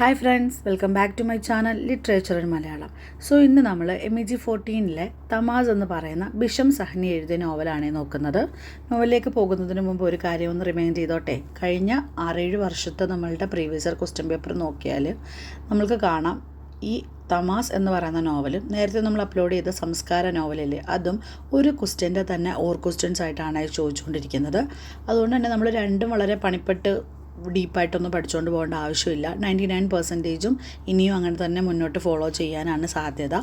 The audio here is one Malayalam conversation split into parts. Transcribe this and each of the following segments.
Hi friends, welcome back to my channel literature in Malayalam. So ഇന്ന് നമ്മൾ MEG14 തമാസ് എന്ന് പറയുന്ന ബിഷം സഹ്നി എഴുതിയ നോവലാണ് നോക്കുന്നത്. നോവലിലേക്ക് പോകുന്നതിന് മുമ്പ് ഒരു കാര്യം ഒന്ന് റിമൈൻഡ് ചെയ്തോട്ടെ. കഴിഞ്ഞ 6-7 വർഷത്തെ നമ്മളുടെ പ്രീവിയസ് ഇയർ ക്വസ്റ്റ്യൻ പേപ്പർ നോക്കിയാൽ നമ്മൾക്ക് കാണാം ഈ തമാസ് എന്ന് പറയുന്ന നോവലും നേരത്തെ നമ്മൾ അപ്ലോഡ് ചെയ്ത സംസ്കാര നോവലില്ലേ അതും ഒരു ക്വസ്റ്റ്യൻ്റെ തന്നെ ക്വസ്റ്റ്യൻസ് ആയിട്ടാണ് ചോദിച്ചുകൊണ്ടിരിക്കുന്നത്. അതുകൊണ്ട് തന്നെ നമ്മൾ രണ്ടും വളരെ പണിപ്പെട്ട് ഡീപ്പായിട്ടൊന്നും പഠിച്ചുകൊണ്ട് പോകേണ്ട ആവശ്യമില്ല. 99% ഇനിയും അങ്ങനെ തന്നെ മുന്നോട്ട് ഫോളോ ചെയ്യാനാണ് സാധ്യത.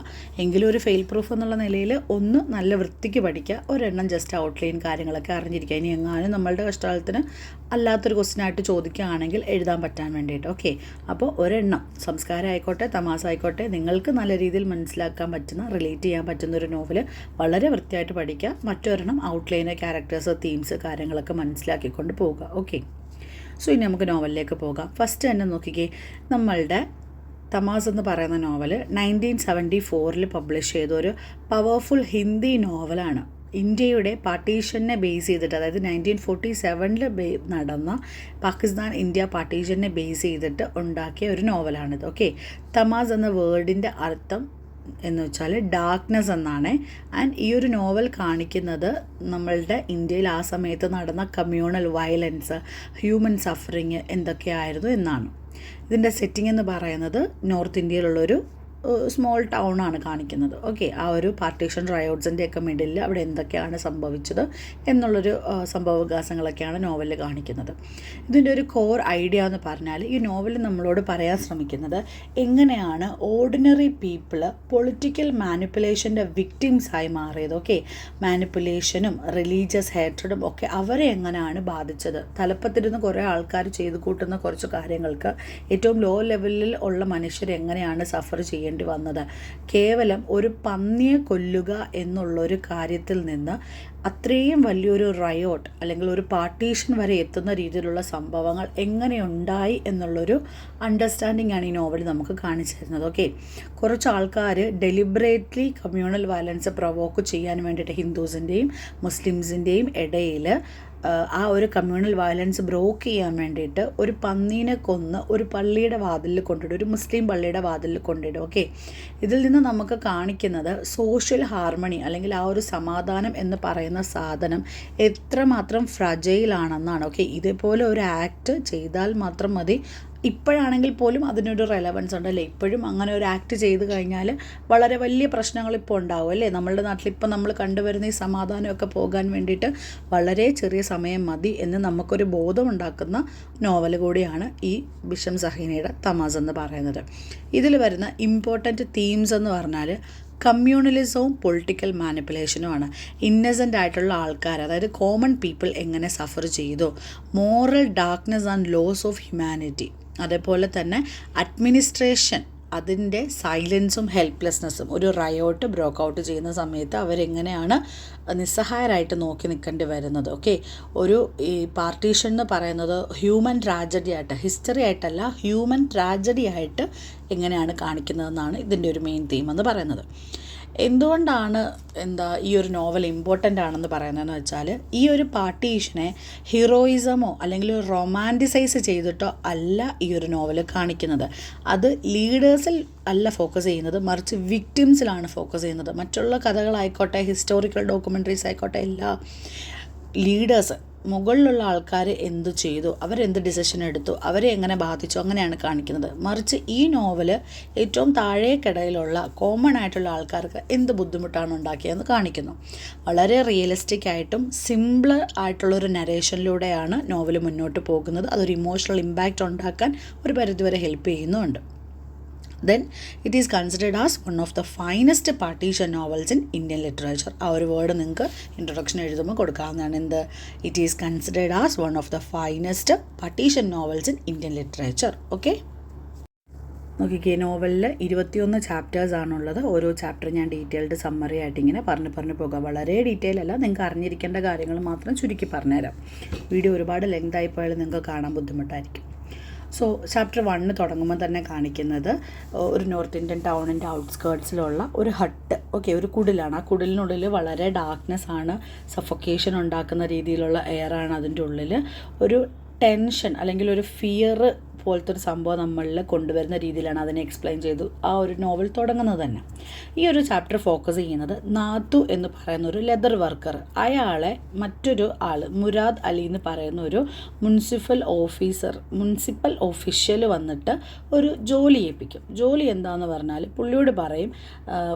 എങ്കിലും ഒരു ഫെയിൽ പ്രൂഫ് എന്നുള്ള നിലയിൽ ഒന്ന് നല്ല വൃത്തിക്ക് പഠിക്കുക, ഒരെണ്ണം ജസ്റ്റ് ഔട്ട്ലൈൻ കാര്യങ്ങളൊക്കെ അറിഞ്ഞിരിക്കുക. ഇനി എങ്ങാനും നമ്മളുടെ കഷ്ടകാലത്തിന് അല്ലാത്തൊരു ക്വസ്റ്റ്യനായിട്ട് ചോദിക്കുകയാണെങ്കിൽ എഴുതാൻ പറ്റാൻ വേണ്ടിയിട്ട്. ഓക്കെ, അപ്പോൾ ഒരെണ്ണം സംസ്കാരം ആയിക്കോട്ടെ തമാസ ആയിക്കോട്ടെ നിങ്ങൾക്ക് നല്ല രീതിയിൽ മനസ്സിലാക്കാൻ പറ്റുന്ന റിലേറ്റ് ചെയ്യാൻ പറ്റുന്ന ഒരു നോവൽ വളരെ വൃത്തിയായിട്ട് പഠിക്കുക. മറ്റൊരെണ്ണം ഔട്ട്ലൈന് ക്യാരക്ടേഴ്സ് തീംസ് കാര്യങ്ങളൊക്കെ മനസ്സിലാക്കിക്കൊണ്ട് പോവുക. ഓക്കെ, സോ ഇനി നമുക്ക് നോവലിലേക്ക് പോകാം. ഫസ്റ്റ് തന്നെ നോക്കിക്കേ, നമ്മളുടെ തമാസ് എന്ന് പറയുന്ന നോവൽ 1974 പബ്ലിഷ് ചെയ്ത ഒരു പവർഫുൾ ഹിന്ദി നോവലാണ്. ഇന്ത്യയുടെ പാർട്ടീഷനെ ബേസ് ചെയ്തിട്ട്, അതായത് 1947 നടന്ന പാകിസ്ഥാൻ ഇന്ത്യ പാർട്ടീഷനെ ബേസ് ചെയ്തിട്ട് ഉണ്ടാക്കിയ ഒരു നോവലാണിത്. ഓക്കെ, തമാസ് എന്ന വേർഡിൻ്റെ അർത്ഥം എന്ന് വെച്ചാൽ ഡാർക്ക്നെസ് എന്നാണ്. ആൻഡ് ഈ ഒരു നോവൽ കാണിക്കുന്നത് നമ്മളുടെ ഇന്ത്യയിൽ ആ സമയത്ത് നടന്ന കമ്മ്യൂണൽ വയലൻസ്, ഹ്യൂമൻ സഫറിങ് എന്തൊക്കെയായിരുന്നു എന്നാണ്. ഇതിൻ്റെ സെറ്റിംഗ് എന്ന് പറയുന്നത് നോർത്ത് ഇന്ത്യയിലുള്ളൊരു സ്മോൾ ടൗൺ ആണ് കാണിക്കുന്നത്. ഓക്കെ, ആ ഒരു പാർട്ടീഷൻ റയോട്ട്സിൻ്റെ ഒക്കെ മിഡിൽ അവിടെ എന്തൊക്കെയാണ് സംഭവിച്ചത് എന്നുള്ളൊരു സംഭവവികാസങ്ങളൊക്കെയാണ് നോവലിൽ കാണിക്കുന്നത്. ഇതിൻ്റെ ഒരു കോർ ഐഡിയ എന്ന് പറഞ്ഞാൽ ഈ നോവൽ നമ്മളോട് പറയാൻ ശ്രമിക്കുന്നത് എങ്ങനെയാണ് ഓർഡിനറി പീപ്പിൾ പൊളിറ്റിക്കൽ മാനിപ്പുലേഷൻ്റെ വിക്ടിംസായി മാറിയത്. ഓക്കെ, മാനിപ്പുലേഷനും റിലീജിയസ് ഹേട്രഡും ഒക്കെ അവരെ എങ്ങനെയാണ് ബാധിച്ചത്. തലപ്പത്തിരുന്ന് കുറേ ആൾക്കാർ ചെയ്തു കൂട്ടുന്ന കുറച്ച് കാര്യങ്ങൾക്ക് ഏറ്റവും ലോ ലെവലിൽ ഉള്ള മനുഷ്യർ എങ്ങനെയാണ് സഫർ ചെയ്യേണ്ടത് വന്നത്. കേവലം ഒരു പന്നിയെ കൊല്ലുക എന്നുള്ളൊരു കാര്യത്തിൽ നിന്ന് അത്രയും വലിയൊരു റയോട്ട് അല്ലെങ്കിൽ ഒരു പാർട്ടീഷൻ വരെ എത്തുന്ന രീതിയിലുള്ള സംഭവങ്ങൾ എങ്ങനെയുണ്ടായി എന്നുള്ളൊരു അണ്ടർസ്റ്റാൻഡിംഗ് ആണ് ഈ നോവൽ നമുക്ക് കാണിച്ചു തരുന്നത്. ഓക്കെ, കുറച്ച് ആൾക്കാർ ഡെലിബറേറ്റ്ലി കമ്മ്യൂണൽ വയലൻസ് പ്രൊവോക്ക് ചെയ്യാൻ വേണ്ടിയിട്ട് ഹിന്ദുസിൻ്റെയും മുസ്ലിംസിൻ്റെയും ഇടയിൽ ആ ഒരു കമ്മ്യൂണൽ വയലൻസ് ബ്രോക്ക് ചെയ്യാൻ വേണ്ടിയിട്ട് ഒരു പന്നീനെ കൊന്ന് ഒരു പള്ളിയുടെ വാതിലിൽ കൊണ്ടിടും, ഒരു മുസ്ലിം പള്ളിയുടെ വാതിലിൽ കൊണ്ടിടും. ഓക്കെ, ഇതിൽ നിന്ന് നമുക്ക് കാണിക്കുന്നത് സോഷ്യൽ ഹാർമണി അല്ലെങ്കിൽ ആ ഒരു സമാധാനം എന്ന് പറയുന്ന സാധനം എത്രമാത്രം ഫ്രജൈലാണെന്നാണ്. ഓക്കെ, ഇതേപോലെ ഒരു ആക്ട് ചെയ്താൽ മാത്രം മതി. ഇപ്പോഴാണെങ്കിൽ പോലും അതിനൊരു റെലവൻസ് ഉണ്ടല്ലേ. ഇപ്പോഴും അങ്ങനെ ഒരു ആക്ട് ചെയ്ത് കഴിഞ്ഞാൽ വളരെ വലിയ പ്രശ്നങ്ങൾ ഇപ്പോൾ ഉണ്ടാവും അല്ലേ. നമ്മളുടെ നാട്ടിൽ ഇപ്പോൾ നമ്മൾ കണ്ടുവരുന്ന ഈ സമാധാനമൊക്കെ പോകാൻ വേണ്ടിയിട്ട് വളരെ ചെറിയ സമയം മതി എന്ന് നമുക്കൊരു ബോധമുണ്ടാക്കുന്ന നോവൽ കൂടിയാണ് ഈ ബിഷം സഹീനയുടെ തമാസ് എന്ന് പറയുന്നത്. ഇതിൽ വരുന്ന ഇമ്പോർട്ടൻറ്റ് തീംസ് എന്ന് പറഞ്ഞാൽ കമ്മ്യൂണലിസവും പൊളിറ്റിക്കൽ മാനിപ്പുലേഷനുമാണ്. ഇന്നസെൻ്റ് ആയിട്ടുള്ള ആൾക്കാർ, അതായത് കോമൺ പീപ്പിൾ എങ്ങനെ സഫർ ചെയ്തു, moral darkness and loss of humanity, അതേപോലെ തന്നെ അഡ്മിനിസ്ട്രേഷൻ അതിൻ്റെ സൈലൻസും ഹെൽപ്ലെസ്നെസ്സും. ഒരു റയോട്ട് ബ്രോക്ക് ഔട്ട് ചെയ്യുന്ന സമയത്ത് അവരെങ്ങനെയാണ് നിസ്സഹായരായിട്ട് നോക്കി നിൽക്കേണ്ടി വരുന്നത്. ഓക്കെ, ഒരു ഈ പാർട്ടീഷൻ എന്ന് പറയുന്നത് ഹ്യൂമൻ ട്രാജഡി ആയിട്ട്, ഹിസ്റ്ററി ആയിട്ടല്ല ഹ്യൂമൻ ട്രാജഡി ആയിട്ട് എങ്ങനെയാണ് കാണിക്കുന്നതെന്നാണ് ഇതിൻ്റെ ഒരു മെയിൻ തീം എന്ന് പറയുന്നത്. എന്തുകൊണ്ടാണ് ഈ ഒരു നോവൽ ഇമ്പോർട്ടൻ്റ് ആണെന്ന് പറയുന്നതെന്ന് വെച്ചാൽ ഈ ഒരു പാർട്ടീഷനെ ഹീറോയിസമോ അല്ലെങ്കിൽ റൊമാൻറ്റിസൈസ് ചെയ്തിട്ടോ അല്ല ഈ ഒരു നോവൽ കാണിക്കുന്നത്. അത് ലീഡേഴ്സിൽ അല്ല ഫോക്കസ് ചെയ്യുന്നത്, മറിച്ച് വിക്ടിംസിലാണ് ഫോക്കസ് ചെയ്യുന്നത്. മറ്റുള്ള കഥകളായിക്കോട്ടെ, ഹിസ്റ്റോറിക്കൽ ഡോക്യുമെൻ്ററീസ് ആയിക്കോട്ടെ, എല്ലാ ലീഡേഴ്സ് മുകളിലുള്ള ആൾക്കാർ എന്ത് ചെയ്തു, അവരെന്ത് ഡിസിഷൻ എടുത്തു, അവരെ എങ്ങനെ ബാധിച്ചു, അങ്ങനെയാണ് കാണിക്കുന്നത്. മറിച്ച് ഈ നോവൽ ഏറ്റവും താഴേക്കിടയിലുള്ള കോമൺ ആയിട്ടുള്ള ആൾക്കാർക്ക് എന്ത് ബുദ്ധിമുട്ടാണ് ഉണ്ടാക്കിയതെന്ന് കാണിക്കുന്നു. വളരെ റിയലിസ്റ്റിക് ആയിട്ടും സിമ്പിൾ ആയിട്ടുള്ളൊരു നരേഷനിലൂടെയാണ് നോവൽ മുന്നോട്ട് പോകുന്നത്. അതൊരു ഇമോഷണൽ ഇമ്പാക്റ്റ് ഉണ്ടാക്കാൻ ഒരു പരിധിവരെ ഹെൽപ്പ് ചെയ്യുന്നുമുണ്ട്. Then it is considered as one of the finest partition novels in Indian literature. ആ ഒരു വേർഡ് നിങ്ങൾക്ക് ഇൻട്രൊഡക്ഷൻ എഴുതുമ്പോൾ കൊടുക്കാവുന്നതാണ്. It is considered as one of the finest partition novels in Indian literature. Okay, നോക്കിക്കേ, നോവലിൽ 21 ചാപ്റ്റേഴ്സാണുള്ളത്. ഓരോ ചാപ്റ്റർ ഞാൻ ഡീറ്റെയിൽഡ് സമ്മറി ആയിട്ട് ഇങ്ങനെ പറഞ്ഞു പോകാം. വളരെ ഡീറ്റെയിൽ അല്ല, നിങ്ങൾക്ക് അറിഞ്ഞിരിക്കേണ്ട കാര്യങ്ങൾ മാത്രം ചുരുക്കി പറഞ്ഞുതരാം. വീഡിയോ ഒരുപാട് ലെങ്ത് ആയിപ്പോയാലും നിങ്ങൾക്ക് കാണാൻ ബുദ്ധിമുട്ടായിരിക്കും. സോ ചാപ്റ്റർ 1 തുടങ്ങുമ്പോൾ തന്നെ കാണിക്കുന്നത് ഒരു നോർത്ത് ഇന്ത്യൻ ടൗണിൻ്റെ ഔട്ട്സ്കേർട്സിലുള്ള ഒരു ഹട്ട്. ഓക്കെ, ഒരു കുടിലാണ്. ആ കുടിലിനുള്ളിൽ വളരെ ഡാർക്ക്നെസ് ആണ്, സഫൊക്കേഷൻ ഉണ്ടാക്കുന്ന രീതിയിലുള്ള എയറാണ് അതിൻ്റെ ഉള്ളിൽ. ഒരു ടെൻഷൻ അല്ലെങ്കിൽ ഒരു ഫിയർ പോലത്തെ ഒരു സംഭവം നമ്മളിൽ കൊണ്ടുവരുന്ന രീതിയിലാണ് അതിനെ എക്സ്പ്ലെയിൻ ചെയ്തു ആ ഒരു നോവൽ തുടങ്ങുന്നത് തന്നെ. ഈ ഒരു ചാപ്റ്റർ ഫോക്കസ് ചെയ്യുന്നത് നാത്തു എന്ന് പറയുന്ന ഒരു ലെതർ വർക്കർ, അയാളെ മറ്റൊരു ആൾ മുരാദ് അലി എന്ന് പറയുന്ന ഒരു മുനിസിപ്പൽ ഓഫീഷ്യൽ വന്നിട്ട് ഒരു ജോലി ഏൽപ്പിക്കും. ജോലി എന്താണെന്ന് പറഞ്ഞാൽ പുള്ളിയോട് പറയും,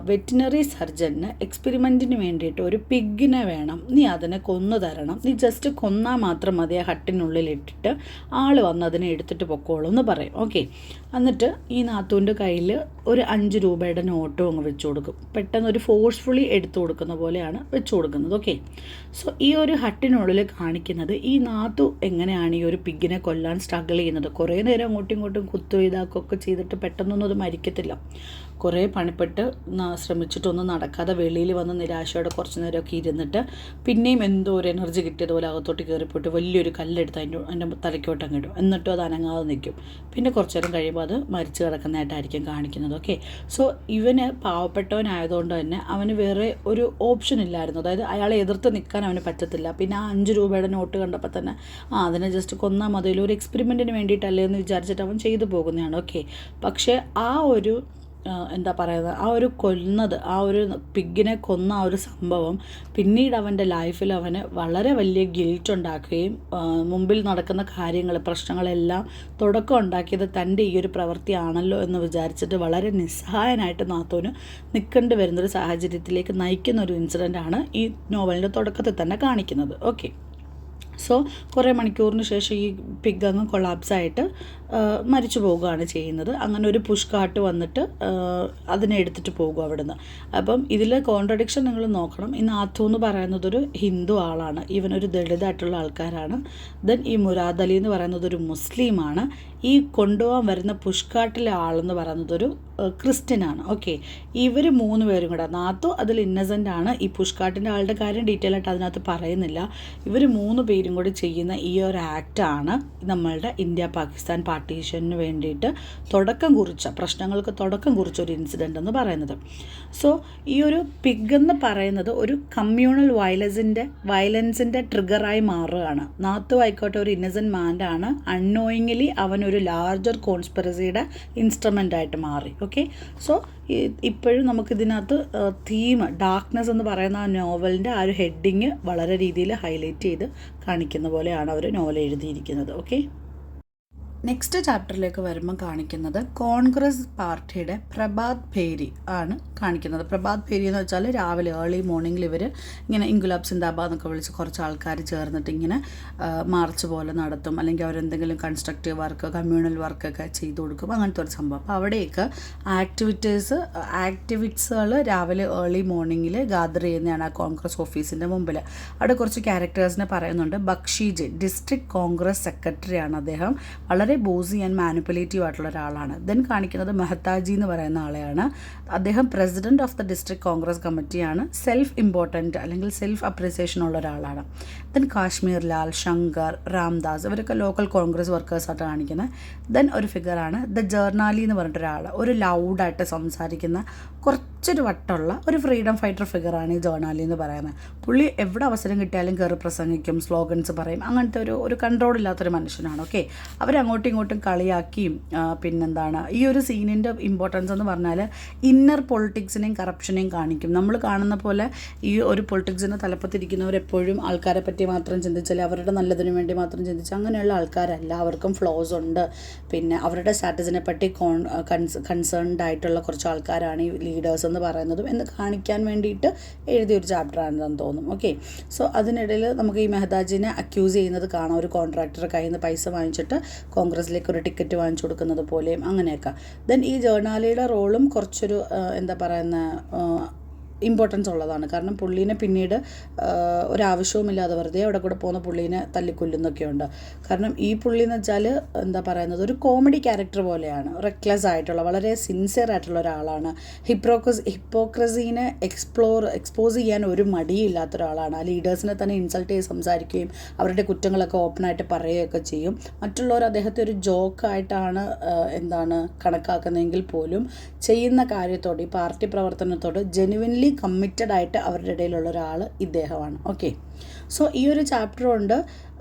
വെറ്റിനറി സർജന് എക്സ്പെരിമെൻറ്റിന് വേണ്ടിയിട്ട് ഒരു പിഗിനെ വേണം, നീ അതിനെ കൊന്നു തരണം, നീ ജസ്റ്റ് കൊന്നാൽ മാത്രം മതി, ആ ഹട്ടിനുള്ളിൽ ഇട്ടിട്ട് ആൾ വന്ന് അതിനെ എടുത്തിട്ട് പൊക്കോളൂ എന്ന് പറയും. ഓക്കെ, എന്നിട്ട് ഈ നാത്തൂൻ്റെ കയ്യിൽ ഒരു 5 രൂപയുടെ നോട്ടും അങ്ങ് വെച്ച് കൊടുക്കും. പെട്ടെന്ന് ഒരു ഫോഴ്സ്ഫുള്ളി എടുത്തു കൊടുക്കുന്ന പോലെയാണ് വെച്ച് കൊടുക്കുന്നത്. ഓക്കെ, സോ ഈ ഒരു ഹട്ടിനുള്ളിൽ കാണിക്കുന്നത് ഈ നാത്തു എങ്ങനെയാണ് ഈ ഒരു പിഗിനെ കൊല്ലാൻ സ്ട്രഗിൾ ചെയ്യുന്നത്. കുറേ നേരം അങ്ങോട്ടും ഇങ്ങോട്ടും കുത്തു ഇതാക്കൊക്കെ ചെയ്തിട്ട് പെട്ടെന്നൊന്നും അത് മരിക്കത്തില്ല. കുറേ പണിപ്പെട്ട് ശ്രമിച്ചിട്ടൊന്നും നടക്കാതെ വെളിയിൽ വന്ന് നിരാശയോടെ കുറച്ച് നേരമൊക്കെ ഇരുന്നിട്ട് പിന്നെയും എന്തോ ഒരു എനർജി കിട്ടിയതുപോലെ അകത്തോട്ട് കയറിപ്പോയിട്ട് വലിയൊരു കല്ലെടുത്ത് അതിൻ്റെ തലയ്ക്കോട്ട് അങ്ങിടും. എന്നിട്ടും അത് അനങ്ങാതെ നിൽക്കും. പിന്നെ കുറച്ച് നേരം കഴിയുമ്പോൾ അത് മരിച്ചു കിടക്കുന്നതായിട്ടായിരിക്കും കാണിക്കുന്നത്. ഓക്കെ, സോ ഇവന് പാവപ്പെട്ടവനായതുകൊണ്ട് തന്നെ അവന് വേറെ ഒരു ഓപ്ഷൻ ഇല്ലായിരുന്നു. അതായത് അയാളെ എതിർത്ത് നിൽക്കാൻ അവന് പറ്റത്തില്ല. പിന്നെ ആ 5 രൂപയുടെ നോട്ട് കണ്ടപ്പോൾ തന്നെ അതിനെ ജസ്റ്റ് കൊന്നാൽ മതിയിൽ ഒരു എക്സ്പെരിമെൻറ്റിന് വേണ്ടിയിട്ടല്ലേ എന്ന് വിചാരിച്ചിട്ട് അവൻ ചെയ്തു പോകുന്നതാണ്. ഓക്കെ, പക്ഷേ ആ ഒരു എന്താ പറയുന്നത്, ആ ഒരു ആ ഒരു പിഗിനെ കൊന്ന ആ ഒരു സംഭവം പിന്നീട് അവൻ്റെ ലൈഫിൽ അവന് വളരെ വലിയ ഗിൽറ്റ് ഉണ്ടാക്കുകയും മുമ്പിൽ നടക്കുന്ന പ്രശ്നങ്ങളെല്ലാം തുടക്കം ഉണ്ടാക്കിയത് തൻ്റെ ഈ ഒരു പ്രവൃത്തിയാണല്ലോ എന്ന് വിചാരിച്ചിട്ട് വളരെ നിസ്സഹായനായിട്ട് നാത്തോന് നിൽക്കേണ്ടി വരുന്നൊരു സാഹചര്യത്തിലേക്ക് നയിക്കുന്ന ഒരു ഇൻസിഡൻ്റാണ് ഈ നോവലിൻ്റെ തുടക്കത്തിൽ തന്നെ കാണിക്കുന്നത്. ഓക്കെ, സോ കുറേ മണിക്കൂറിന് ശേഷം ഈ പിഗ് അങ്ങ് കൊളാപ്സായിട്ട് മരിച്ചു പോവുകയാണ് ചെയ്യുന്നത്. അങ്ങനെ ഒരു പുഷ് കാട്ട് വന്നിട്ട് അതിനെ എടുത്തിട്ട് പോകും അവിടുന്ന്. അപ്പം ഇതിലെ കോൺട്രഡിക്ഷൻ നിങ്ങൾ നോക്കണം. ഈ നാത്തു എന്ന് പറയുന്നതൊരു ഹിന്ദു ആളാണ്, ഇവനൊരു ദളിതായിട്ടുള്ള ആൾക്കാരാണ്. ദെൻ ഈ മുരാദ് അലി എന്ന് പറയുന്നത് ഒരു മുസ്ലിമാണ്. ഈ കൊണ്ടുപോകാൻ വരുന്ന പുഷ്കാട്ടിലെ ആളെന്ന് പറയുന്നതൊരു ക്രിസ്ത്യനാണ്. ഓക്കെ, ഇവർ 3 പേരും കൂടെ, നാത്തു അതിൽ ഇന്നസെൻ്റ് ആണ്. ഈ പുഷ്കാട്ടിൻ്റെ ആളുടെ കാര്യം ഡീറ്റെയിൽ ആയിട്ട് അതിനകത്ത് പറയുന്നില്ല. ഇവർ 3 പേരും കൂടി ചെയ്യുന്ന ഈ ഒരു ആക്റ്റാണ് നമ്മളുടെ ഇന്ത്യ പാകിസ്ഥാൻ പാർട്ടീഷന് വേണ്ടിയിട്ട് പ്രശ്നങ്ങൾക്ക് തുടക്കം കുറിച്ച ഒരു ഇൻസിഡൻ്റ് എന്ന് പറയുന്നത്. സോ ഈ ഒരു പിഗ് എന്ന് പറയുന്നത് ഒരു കമ്മ്യൂണൽ വയലൻസിൻ്റെ ട്രിഗറായി മാറുകയാണ്. നാത്തു ആയിക്കോട്ടെ ഒരു ഇന്നസെൻറ്റ് മാൻ്റെ ആണ്, അൺനോയിങ്ലി അവനൊരു ലാർജർ കോൺസ്പിറസിയുടെ ഇൻസ്ട്രുമെൻ്റ് ആയിട്ട് മാറി. ഓക്കെ, സോ ഇപ്പോഴും നമുക്കിതിനകത്ത് ഡാർക്ക്നെസ് എന്ന് പറയുന്ന ആ നോവലിൻ്റെ ആ ഒരു ഹെഡിങ് വളരെ രീതിയിൽ ഹൈലൈറ്റ് ചെയ്ത് കാണിക്കുന്ന പോലെയാണ് അവർ നോവൽ എഴുതിയിരിക്കുന്നത്. ഓക്കെ, നെക്സ്റ്റ് ചാപ്റ്ററിലേക്ക് വരുമ്പോൾ കാണിക്കുന്നത് കോൺഗ്രസ് പാർട്ടിയുടെ പ്രഭാത് ഫേരി ആണ് കാണിക്കുന്നത്. പ്രഭാത് ഫേരി എന്ന് വെച്ചാൽ രാവിലെ ഏർലി മോർണിംഗിൽ ഇവർ ഇങ്ങനെ ഇൻകുലാബ് സിന്ദാബാദ് എന്നൊക്കെ വിളിച്ച് കുറച്ച് ആൾക്കാർ ചേർന്നിട്ട് ഇങ്ങനെ മാർച്ച് പോലെ നടത്തും, അല്ലെങ്കിൽ അവരെന്തെങ്കിലും കൺസ്ട്രക്റ്റീവ് വർക്ക് കമ്മ്യൂണൽ വർക്കൊക്കെ ചെയ്തു കൊടുക്കും, അങ്ങനത്തെ ഒരു സംഭവം. അപ്പോൾ അവിടെയൊക്കെ ആക്ടിവിറ്റ്സുകൾ രാവിലെ ഏർലി മോർണിംഗിൽ ഗാദർ ചെയ്യുന്നതാണ് ആ കോൺഗ്രസ് ഓഫീസിൻ്റെ മുമ്പിൽ. അവിടെ കുറച്ച് ക്യാരക്ടേഴ്സിനെ പറയുന്നുണ്ട്. ബക്ഷി ഡിസ്ട്രിക്ട് കോൺഗ്രസ് സെക്രട്ടറിയാണ് അദ്ദേഹം. വളരെ ബോസി ആൻഡ് മാനിപ്പുലേറ്റീവ് ആയിട്ടുള്ള ഒരാളാണ്. ദെൻ കാണിക്കുന്നത് മെഹ്താജി എന്ന് പറയുന്ന ആളെയാണ്. അദ്ദേഹം president of the district Congress കമ്മിറ്റിയാണ്. സെൽഫ് ഇമ്പോർട്ടൻറ്റ് അല്ലെങ്കിൽ സെൽഫ് അപ്രിസിയേഷൻ ഉള്ള ഒരാളാണ്. ദെൻ കാശ്മീർ ലാൽ, ശങ്കർ, രാംദാസ് ഇവരൊക്കെ ലോക്കൽ കോൺഗ്രസ് വർക്കേഴ്സായിട്ട് കാണിക്കുന്നത്. ദെൻ ഒരു ഫിഗറാണ് ദ ജേർണാലി എന്ന് പറഞ്ഞിട്ട് ഒരാൾ, ഒരു ലൗഡായിട്ട് സംസാരിക്കുന്ന കുറച്ചൊരു വട്ടമുള്ള ഒരു ഫ്രീഡം ഫൈറ്റർ ഫിഗറാണ് ഈ ജേർണാലി എന്ന് പറയുന്നത്. പുള്ളി എവിടെ അവസരം കിട്ടിയാലും കയറി പ്രസംഗിക്കും, സ്ലോഗൻസ് പറയും, അങ്ങനത്തെ ഒരു കൺട്രോൾ ഇല്ലാത്തൊരു മനുഷ്യനാണ്. ഓക്കെ, അവരങ്ങോട്ടും ഇങ്ങോട്ടും കളിയാക്കിയും പിന്നെന്താണ് ഈ ഒരു സീനിൻ്റെ ഇമ്പോർട്ടൻസ് എന്ന് പറഞ്ഞാൽ ഇന്നർ പൊളിറ്റിക്സിനെയും കറപ്ഷനെയും കാണിക്കും. നമ്മൾ കാണുന്ന പോലെ ഈ ഒരു പൊളിറ്റിക്സിൻ്റെ തലപ്പത്തിരിക്കുന്നവരെപ്പോഴും ആൾക്കാരെ പറ്റി മാത്രം ചിന്തിച്ചാൽ അവരുടെ നല്ലതിനു വേണ്ടി മാത്രം ചിന്തിച്ചാൽ അങ്ങനെയുള്ള ആൾക്കാരല്ല. അവർക്കും ഫ്ലോസ് ഉണ്ട്. പിന്നെ അവരുടെ സ്റ്റാറ്റസിനെ പറ്റി കൺസേൺഡ് ആയിട്ടുള്ള കുറച്ച് ആൾക്കാരാണ് ഈ ലീഡേഴ്സ് എന്ന് പറയുന്നതും എന്ന് കാണിക്കാൻ വേണ്ടിയിട്ട് എഴുതിയൊരു ചാപ്റ്ററാണെന്ന് തോന്നും. ഓക്കെ, സോ അതിനിടയിൽ നമുക്ക് ഈ മെഹ്താജിനെ അക്യൂസ് ചെയ്യുന്നത് കാണാം. ഒരു കോൺട്രാക്ടറെ കയ്യിൽ നിന്ന് പൈസ വാങ്ങിച്ചിട്ട് കോൺഗ്രസിലേക്ക് ഒരു ടിക്കറ്റ് വാങ്ങിച്ചു കൊടുക്കുന്നത് പോലെയും അങ്ങനെയൊക്കെ. ദെൻ ഈ ജേർണാലിയുടെ റോളും കുറച്ചൊരു എന്താ പറയുന്ന ഇമ്പോർട്ടൻസ് ഉള്ളതാണ്. കാരണം പുള്ളീനെ പിന്നീട് ഒരാവശ്യവുമില്ലാതെ വെറുതെ അവിടെ കൂടെ പോകുന്ന പുള്ളീനെ തല്ലിക്കൊല്ലുന്നൊക്കെയുണ്ട്. കാരണം ഈ പുള്ളി എന്ന് വെച്ചാൽ എന്താ പറയുന്നത് ഒരു കോമഡി ക്യാരക്ടർ പോലെയാണ്. റെക്ലെസ് ആയിട്ടുള്ള വളരെ സിൻസിയർ ആയിട്ടുള്ള ഒരാളാണ്. ഹിപ്പോക്രസീനെ എക്സ്പോസ് ചെയ്യാൻ ഒരു മടിയില്ലാത്ത ഒരാളാണ്. ആ ലീഡേഴ്സിനെ തന്നെ ഇൻസൾട്ട് ചെയ്ത് സംസാരിക്കുകയും അവരുടെ കുറ്റങ്ങളൊക്കെ ഓപ്പണായിട്ട് പറയുകയൊക്കെ ചെയ്യും. മറ്റുള്ളവർ അദ്ദേഹത്തെ ഒരു ജോക്കായിട്ടാണ് കണക്കാക്കുന്നതെങ്കിൽ പോലും ചെയ്യുന്ന കാര്യത്തോട് ഈ പാർട്ടി പ്രവർത്തനത്തോട് ജെനുവിൻലി കമ്മിറ്റഡ് ആയിട്ട് അവരുടെ ഇടയിലുള്ള ഒരാൾ ഇദ്ദേഹമാണ്. ഓക്കെ, സോ ഈ ഒരു ചാപ്റ്റർ കൊണ്ട്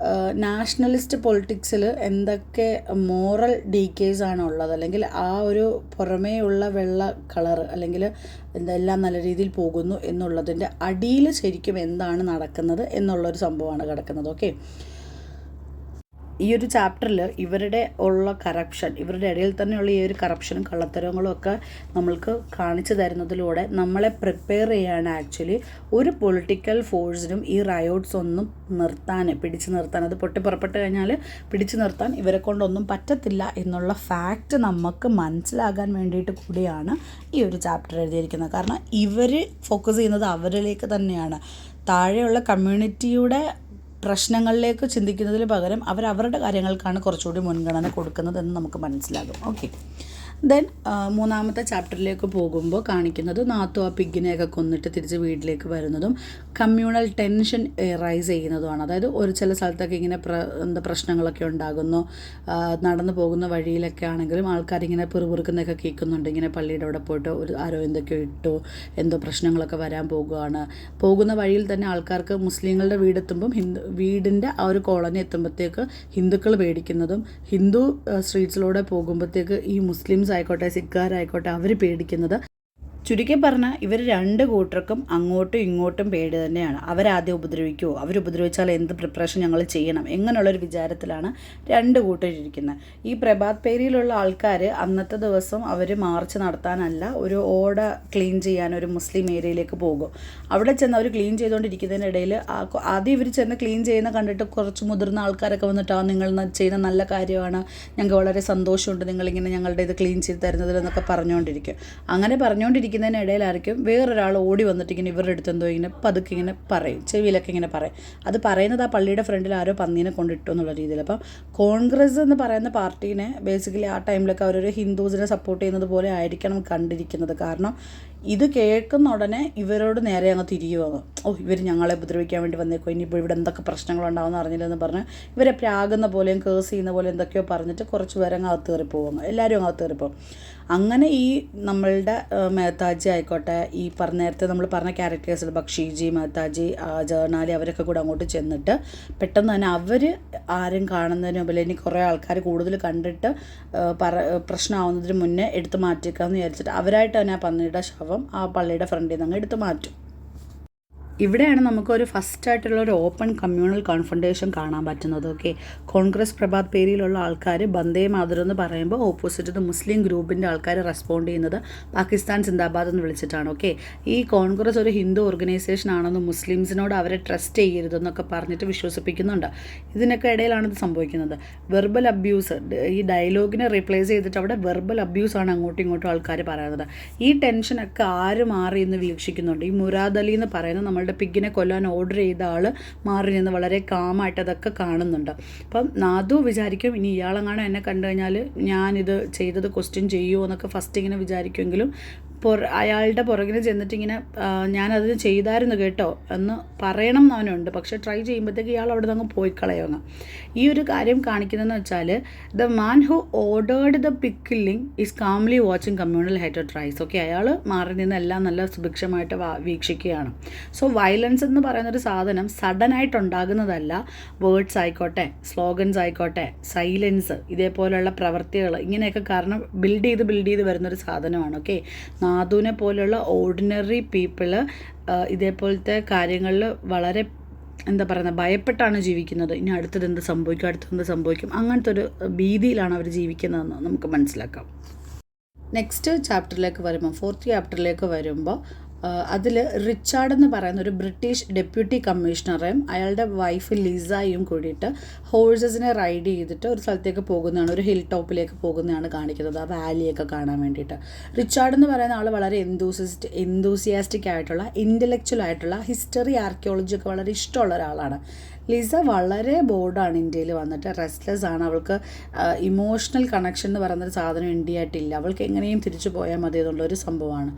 നാഷണലിസ്റ്റ് പൊളിറ്റിക്സിൽ എന്തൊക്കെ മോറൽ ഡീക്കേസ് ആണ് ഉള്ളത്, അല്ലെങ്കിൽ ആ ഒരു പുറമേ ഉള്ള വെള്ള കളർ അല്ലെങ്കിൽ എല്ലാം നല്ല രീതിയിൽ പോകുന്നു എന്നുള്ളതിൻ്റെ അടിയിൽ ശരിക്കും എന്താണ് നടക്കുന്നത് എന്നുള്ളൊരു സംഭവമാണ് കിടക്കുന്നത്. ഓക്കെ, ഈ ഒരു ചാപ്റ്ററിൽ ഇവരുടെ ഉള്ള കറപ്ഷൻ, ഇവരുടെ ഇടയിൽ തന്നെയുള്ള ഈ ഒരു കറപ്ഷനും കള്ളത്തരങ്ങളും ഒക്കെ നമ്മൾക്ക് കാണിച്ചു തരുന്നതിലൂടെ നമ്മളെ പ്രിപ്പയർ ചെയ്യാണ് ആക്ച്വലി ഒരു പൊളിറ്റിക്കൽ ഫോഴ്സിനും ഈ റയോട്ട്സ് ഒന്നും പിടിച്ചു നിർത്താൻ, അത് പൊട്ടിപ്പുറപ്പെട്ട് കഴിഞ്ഞാൽ പിടിച്ചു നിർത്താൻ ഇവരെ കൊണ്ടൊന്നും പറ്റത്തില്ല എന്നുള്ള ഫാക്റ്റ് നമുക്ക് മനസ്സിലാകാൻ വേണ്ടിയിട്ട് കൂടിയാണ് ഈ ഒരു ചാപ്റ്റർ എഴുതിയിരിക്കുന്നത്. കാരണം ഇവർ ഫോക്കസ് ചെയ്യുന്നത് അവരിലേക്ക് തന്നെയാണ്. താഴെയുള്ള കമ്മ്യൂണിറ്റിയുടെ പ്രശ്നങ്ങളിലേക്ക് ചിന്തിക്കുന്നതിന് പകരം അവരവരുടെ കാര്യങ്ങൾക്കാണ് കുറച്ചുകൂടി മുൻഗണന കൊടുക്കുന്നതെന്ന് നമുക്ക് മനസ്സിലാകും. ഓക്കെ, ദെൻ മൂന്നാമത്തെ ചാപ്റ്ററിലേക്ക് പോകുമ്പോൾ കാണിക്കുന്നത് നാത്തു ആ പിഗിനെയൊക്കെ കൊന്നിട്ട് തിരിച്ച് വീട്ടിലേക്ക് വരുന്നതും കമ്മ്യൂണൽ ടെൻഷൻ റൈസ് ചെയ്യുന്നതുമാണ്. അതായത് ഒരു ചില സ്ഥലത്തൊക്കെ ഇങ്ങനെ പ്രശ്നങ്ങളൊക്കെ ഉണ്ടാകുന്നു, നടന്നു പോകുന്ന വഴിയിലൊക്കെ ആണെങ്കിലും ആൾക്കാരിങ്ങനെ പിറുപിറുക്കുന്നതൊക്കെ കേൾക്കുന്നുണ്ട്. ഇങ്ങനെ പള്ളിയുടെ അവിടെ പോയിട്ട് ആരോ എന്തൊക്കെയോ ഇട്ടു, എന്തോ പ്രശ്നങ്ങളൊക്കെ വരാൻ പോകുന്ന വഴിയിൽ തന്നെ ആൾക്കാർക്ക് മുസ്ലിങ്ങളുടെ വീടെത്തുമ്പം വീടിൻ്റെ ആ ഒരു കോളനി എത്തുമ്പോഴത്തേക്ക് ഹിന്ദുക്കൾ പേടിക്കുന്നതും, ഹിന്ദു സ്ട്രീറ്റ്സിലൂടെ പോകുമ്പോഴത്തേക്ക് ഈ മുസ്ലിംസ് ആയിക്കോട്ടെ സിഖുകാരായിക്കോട്ടെ അവർ പേടിക്കുന്നത്. ചുരുക്കി പറഞ്ഞാൽ ഇവർ രണ്ട് കൂട്ടർക്കും അങ്ങോട്ടും ഇങ്ങോട്ടും പേടി തന്നെയാണ്. അവരാദ്യം ഉപദ്രവിക്കുമോ, അവരുപദ്രവിച്ചാൽ എന്ത് പ്രിപ്പറേഷൻ ഞങ്ങൾ ചെയ്യണം, എങ്ങനെയുള്ളൊരു വിചാരത്തിലാണ് രണ്ട് കൂട്ടരിയ്ക്കുന്നത്. ഈ പ്രഭാത് പേരിയിലുള്ള ആൾക്കാർ അന്നത്തെ ദിവസം അവർ മാർച്ച് നടത്താനല്ല, ഒരു ഓട ക്ലീൻ ചെയ്യാൻ ഒരു മുസ്ലിം ഏരിയയിലേക്ക് പോകും. അവിടെ ചെന്ന് അവർ ക്ലീൻ ചെയ്തുകൊണ്ടിരിക്കുന്നതിനിടയിൽ ആദ്യം ഇവർ ചെന്ന് ക്ലീൻ ചെയ്യുന്ന കണ്ടിട്ട് കുറച്ച് മുതിർന്ന ആൾക്കാരൊക്കെ വന്നിട്ട് നിങ്ങൾ ചെയ്യുന്ന നല്ല കാര്യമാണ്, ഞങ്ങൾക്ക് വളരെ സന്തോഷമുണ്ട് നിങ്ങളിങ്ങനെ ഞങ്ങളുടെ ഇത് ക്ലീൻ ചെയ്ത് തരുന്നതിലെന്നൊക്കെ പറഞ്ഞുകൊണ്ടിരിക്കും. അങ്ങനെ പറഞ്ഞുകൊണ്ടിരിക്കുന്നതിനിടയിലായിരിക്കും വേറൊരാൾ ഓടി വന്നിട്ട് ഇങ്ങനെ ഇവരുടെ അടുത്ത് എന്തോ ഇങ്ങനെ പതുക്കെ ഇങ്ങനെ പറയും, ചെവിയിലൊക്കെ ഇങ്ങനെ പറയും. അത് പറയുന്നത് ആ പള്ളിയുടെ ഫ്രണ്ടിൽ ആരോ പന്നീനെ കൊണ്ടിട്ടു എന്നുള്ള രീതിയിൽ. അപ്പം കോൺഗ്രസ് എന്ന് പറയുന്ന പാർട്ടീനെ ബേസിക്കലി ആ ടൈമിലൊക്കെ അവരൊരു ഹിന്ദുസിനെ സപ്പോർട്ട് ചെയ്യുന്നത് പോലെ ആയിരിക്കണം കണ്ടിരിക്കുന്നത്. കാരണം ഇത് കേൾക്കുന്ന ഉടനെ ഇവരോട് നേരെ അങ്ങ് തിരിയുവാണ്. ഇവർ ഞങ്ങളെ ഉപദ്രവിക്കാൻ വേണ്ടി വന്നേക്കോ, ഇനിയിപ്പോൾ ഇവിടെ എന്തൊക്കെ പ്രശ്നങ്ങളുണ്ടാവുമെന്ന് അറിഞ്ഞില്ലെന്ന് പറഞ്ഞ് ഇവരെ പ്രാകുന്ന പോലെയും കേസ് ചെയ്യുന്ന പോലെ എന്തൊക്കെയോ പറഞ്ഞിട്ട് കുറച്ച് പേരെ അങ്ങ് അകത്ത് കയറി പോകുന്നു, എല്ലാവരും അങ്ങ് അകത്ത് കയറിപ്പോകും. അങ്ങനെ ഈ നമ്മളുടെ മേത്താജി ആയിക്കോട്ടെ, ഈ നേരത്തെ നമ്മൾ പറഞ്ഞ ക്യാരക്ടേഴ്സിൽ ബക്ഷീജി, മേത്താജി, ജേർണാലി അവരൊക്കെ കൂടെ അങ്ങോട്ട് ചെന്നിട്ട് പെട്ടെന്ന് തന്നെ അവർ ആരും കാണുന്നതിന് മുമ്പിൽ ഇനി കുറേ ആൾക്കാർ കൂടുതൽ കണ്ടിട്ട് പ്രശ്നമാവുന്നതിന് മുന്നേ എടുത്ത് മാറ്റിക്കാമെന്ന് വിചാരിച്ചിട്ട് അവരായിട്ട് തന്നെ ആ പന്നിയുടെ ശവം ആ പള്ളിയുടെ ഫ്രണ്ടിൽ നിന്ന് അങ്ങ് എടുത്ത് മാറ്റും. ഇവിടെയാണ് നമുക്കൊരു ഫസ്റ്റായിട്ടുള്ള ഒരു ഓപ്പൺ കമ്മ്യൂണൽ കോൺഫ്രണ്ടേഷൻ കാണാൻ പറ്റുന്നത്. ഓക്കെ, കോൺഗ്രസ് പ്രഭാത് പേരിലുള്ള ആൾക്കാർ ബന്ദേ മാതരം എന്ന് പറയുമ്പോൾ ഓപ്പോസിറ്റ് മുസ്ലിം ഗ്രൂപ്പിൻ്റെ ആൾക്കാർ റെസ്പോണ്ട് ചെയ്യുന്നത് പാകിസ്ഥാൻ സിന്ദാബാദ് എന്ന് വിളിച്ചിട്ടാണ്. ഓക്കെ, ഈ കോൺഗ്രസ് ഒരു ഹിന്ദു ഓർഗനൈസേഷൻ ആണെന്ന് മുസ്ലിംസിനോട് അവരെ ട്രസ്റ്റ് ചെയ്യരുതെന്നൊക്കെ പറഞ്ഞിട്ട് വിശ്വസിപ്പിക്കുന്നുണ്ട്. ഇതിനൊക്കെ ഇടയിലാണ് ഇത് സംഭവിക്കുന്നത്. വെർബൽ അബ്യൂസ്, ഈ ഡയലോഗിനെ റീപ്ലേസ് ചെയ്തിട്ട് അവിടെ വെർബൽ അബ്യൂസാണ് അങ്ങോട്ടും ഇങ്ങോട്ടും ആൾക്കാർ പറയുന്നത്. ഈ ടെൻഷനൊക്കെ ആര് മാറി എന്ന് വീക്ഷിക്കുന്നുണ്ട്. ഈ മുരാദ് അലി എന്ന് പറയുന്ന നമ്മളുടെ പിഗിനെ കൊല്ലാൻ ഓർഡർ ചെയ്ത ആൾ മാറി നിന്ന് വളരെ കാമായിട്ട് അതൊക്കെ കാണുന്നുണ്ട്. അപ്പം നാദു വിചാരിക്കും ഇനി ഇയാളെങ്ങാനും എന്നെ കണ്ടു കഴിഞ്ഞാൽ ഞാനിത് ചെയ്തത് ക്വസ്റ്റ്യൻ ചെയ്യുമോ എന്നൊക്കെ ഫസ്റ്റ് ഇങ്ങനെ വിചാരിക്കുമെങ്കിലും അയാളുടെ പുറകിന് ചെന്നിട്ടിങ്ങനെ ഞാനത് ചെയ്തായിരുന്നു കേട്ടോ എന്ന് പറയണം എന്നവനുണ്ട്. പക്ഷേ ട്രൈ ചെയ്യുമ്പോഴത്തേക്ക് ഇയാൾ അവിടെ നിന്ന് പോയി കളയുക. ഈ ഒരു കാര്യം കാണിക്കുന്നതെന്ന് വെച്ചാൽ the man who ordered the pig killing is calmly watching communal ഹെഡ് ട്രൈസ്. ഓക്കെ, അയാൾ മാറി നിന്ന് എല്ലാം നല്ല സുഭിക്ഷമായിട്ട് വീക്ഷിക്കുകയാണ്. സോ വയലൻസ് എന്ന് പറയുന്നൊരു സാധനം സഡനായിട്ട് ഉണ്ടാകുന്നതല്ല. വേർഡ്സ് ആയിക്കോട്ടെ, സ്ലോഗൻസ് ആയിക്കോട്ടെ, സൈലൻസ്, ഇതേപോലെയുള്ള പ്രവൃത്തികൾ ഇങ്ങനെയൊക്കെ കാരണം ബിൽഡ് ചെയ്ത് വരുന്നൊരു സാധനമാണ്. ഓക്കെ, നാദുവിനെ പോലുള്ള ഓർഡിനറി പീപ്പിള് ഇതേപോലത്തെ കാര്യങ്ങളിൽ വളരെ ഭയപ്പെട്ടാണ് ജീവിക്കുന്നത്. ഇനി അടുത്തത് സംഭവിക്കും അങ്ങനത്തെ ഒരു ഭീതിയിലാണ് അവർ ജീവിക്കുന്നതെന്ന് നമുക്ക് മനസ്സിലാക്കാം. നെക്സ്റ്റ് ചാപ്റ്ററിലേക്ക് വരുമ്പോൾ, ഫോർത്ത് ചാപ്റ്ററിലേക്ക് വരുമ്പോൾ അതിൽ റിച്ചാർഡ് എന്ന് പറയുന്ന ഒരു ബ്രിട്ടീഷ് ഡെപ്യൂട്ടി കമ്മീഷണറേയും അയാളുടെ വൈഫ് ലിസയും കൂടിയിട്ട് ഹോഴ്സസിനെ റൈഡ് ചെയ്തിട്ട് ഒരു സ്ഥലത്തേക്ക് പോകുന്നതാണ്, ഒരു ഹിൽ ടോപ്പിലേക്ക് പോകുന്നതാണ് കാണിക്കുന്നത്, ആ വാലിയൊക്കെ കാണാൻ വേണ്ടിയിട്ട്. റിച്ചാർഡ് എന്ന് പറയുന്ന ആൾ വളരെ എന്തൂസിയാസ്റ്റിക് ആയിട്ടുള്ള, ഇൻ്റലക്ച്വൽ ആയിട്ടുള്ള, ഹിസ്റ്ററി ആർക്കിയോളജി ഒക്കെ വളരെ ഇഷ്ടമുള്ള ഒരാളാണ്. ലിസ വളരെ ബോർഡാണ് ഇന്ത്യയിൽ വന്നിട്ട്, റെസ്റ്റ്ലെസ് ആണ്. അവൾക്ക് ഇമോഷണൽ കണക്ഷൻ എന്ന് പറയുന്നൊരു സാധനം ഇന്ത്യയായിട്ടില്ല. അവൾക്ക് എങ്ങനെയും തിരിച്ചു പോയാൽ മതി എന്നുള്ളൊരു സംഭവമാണ്.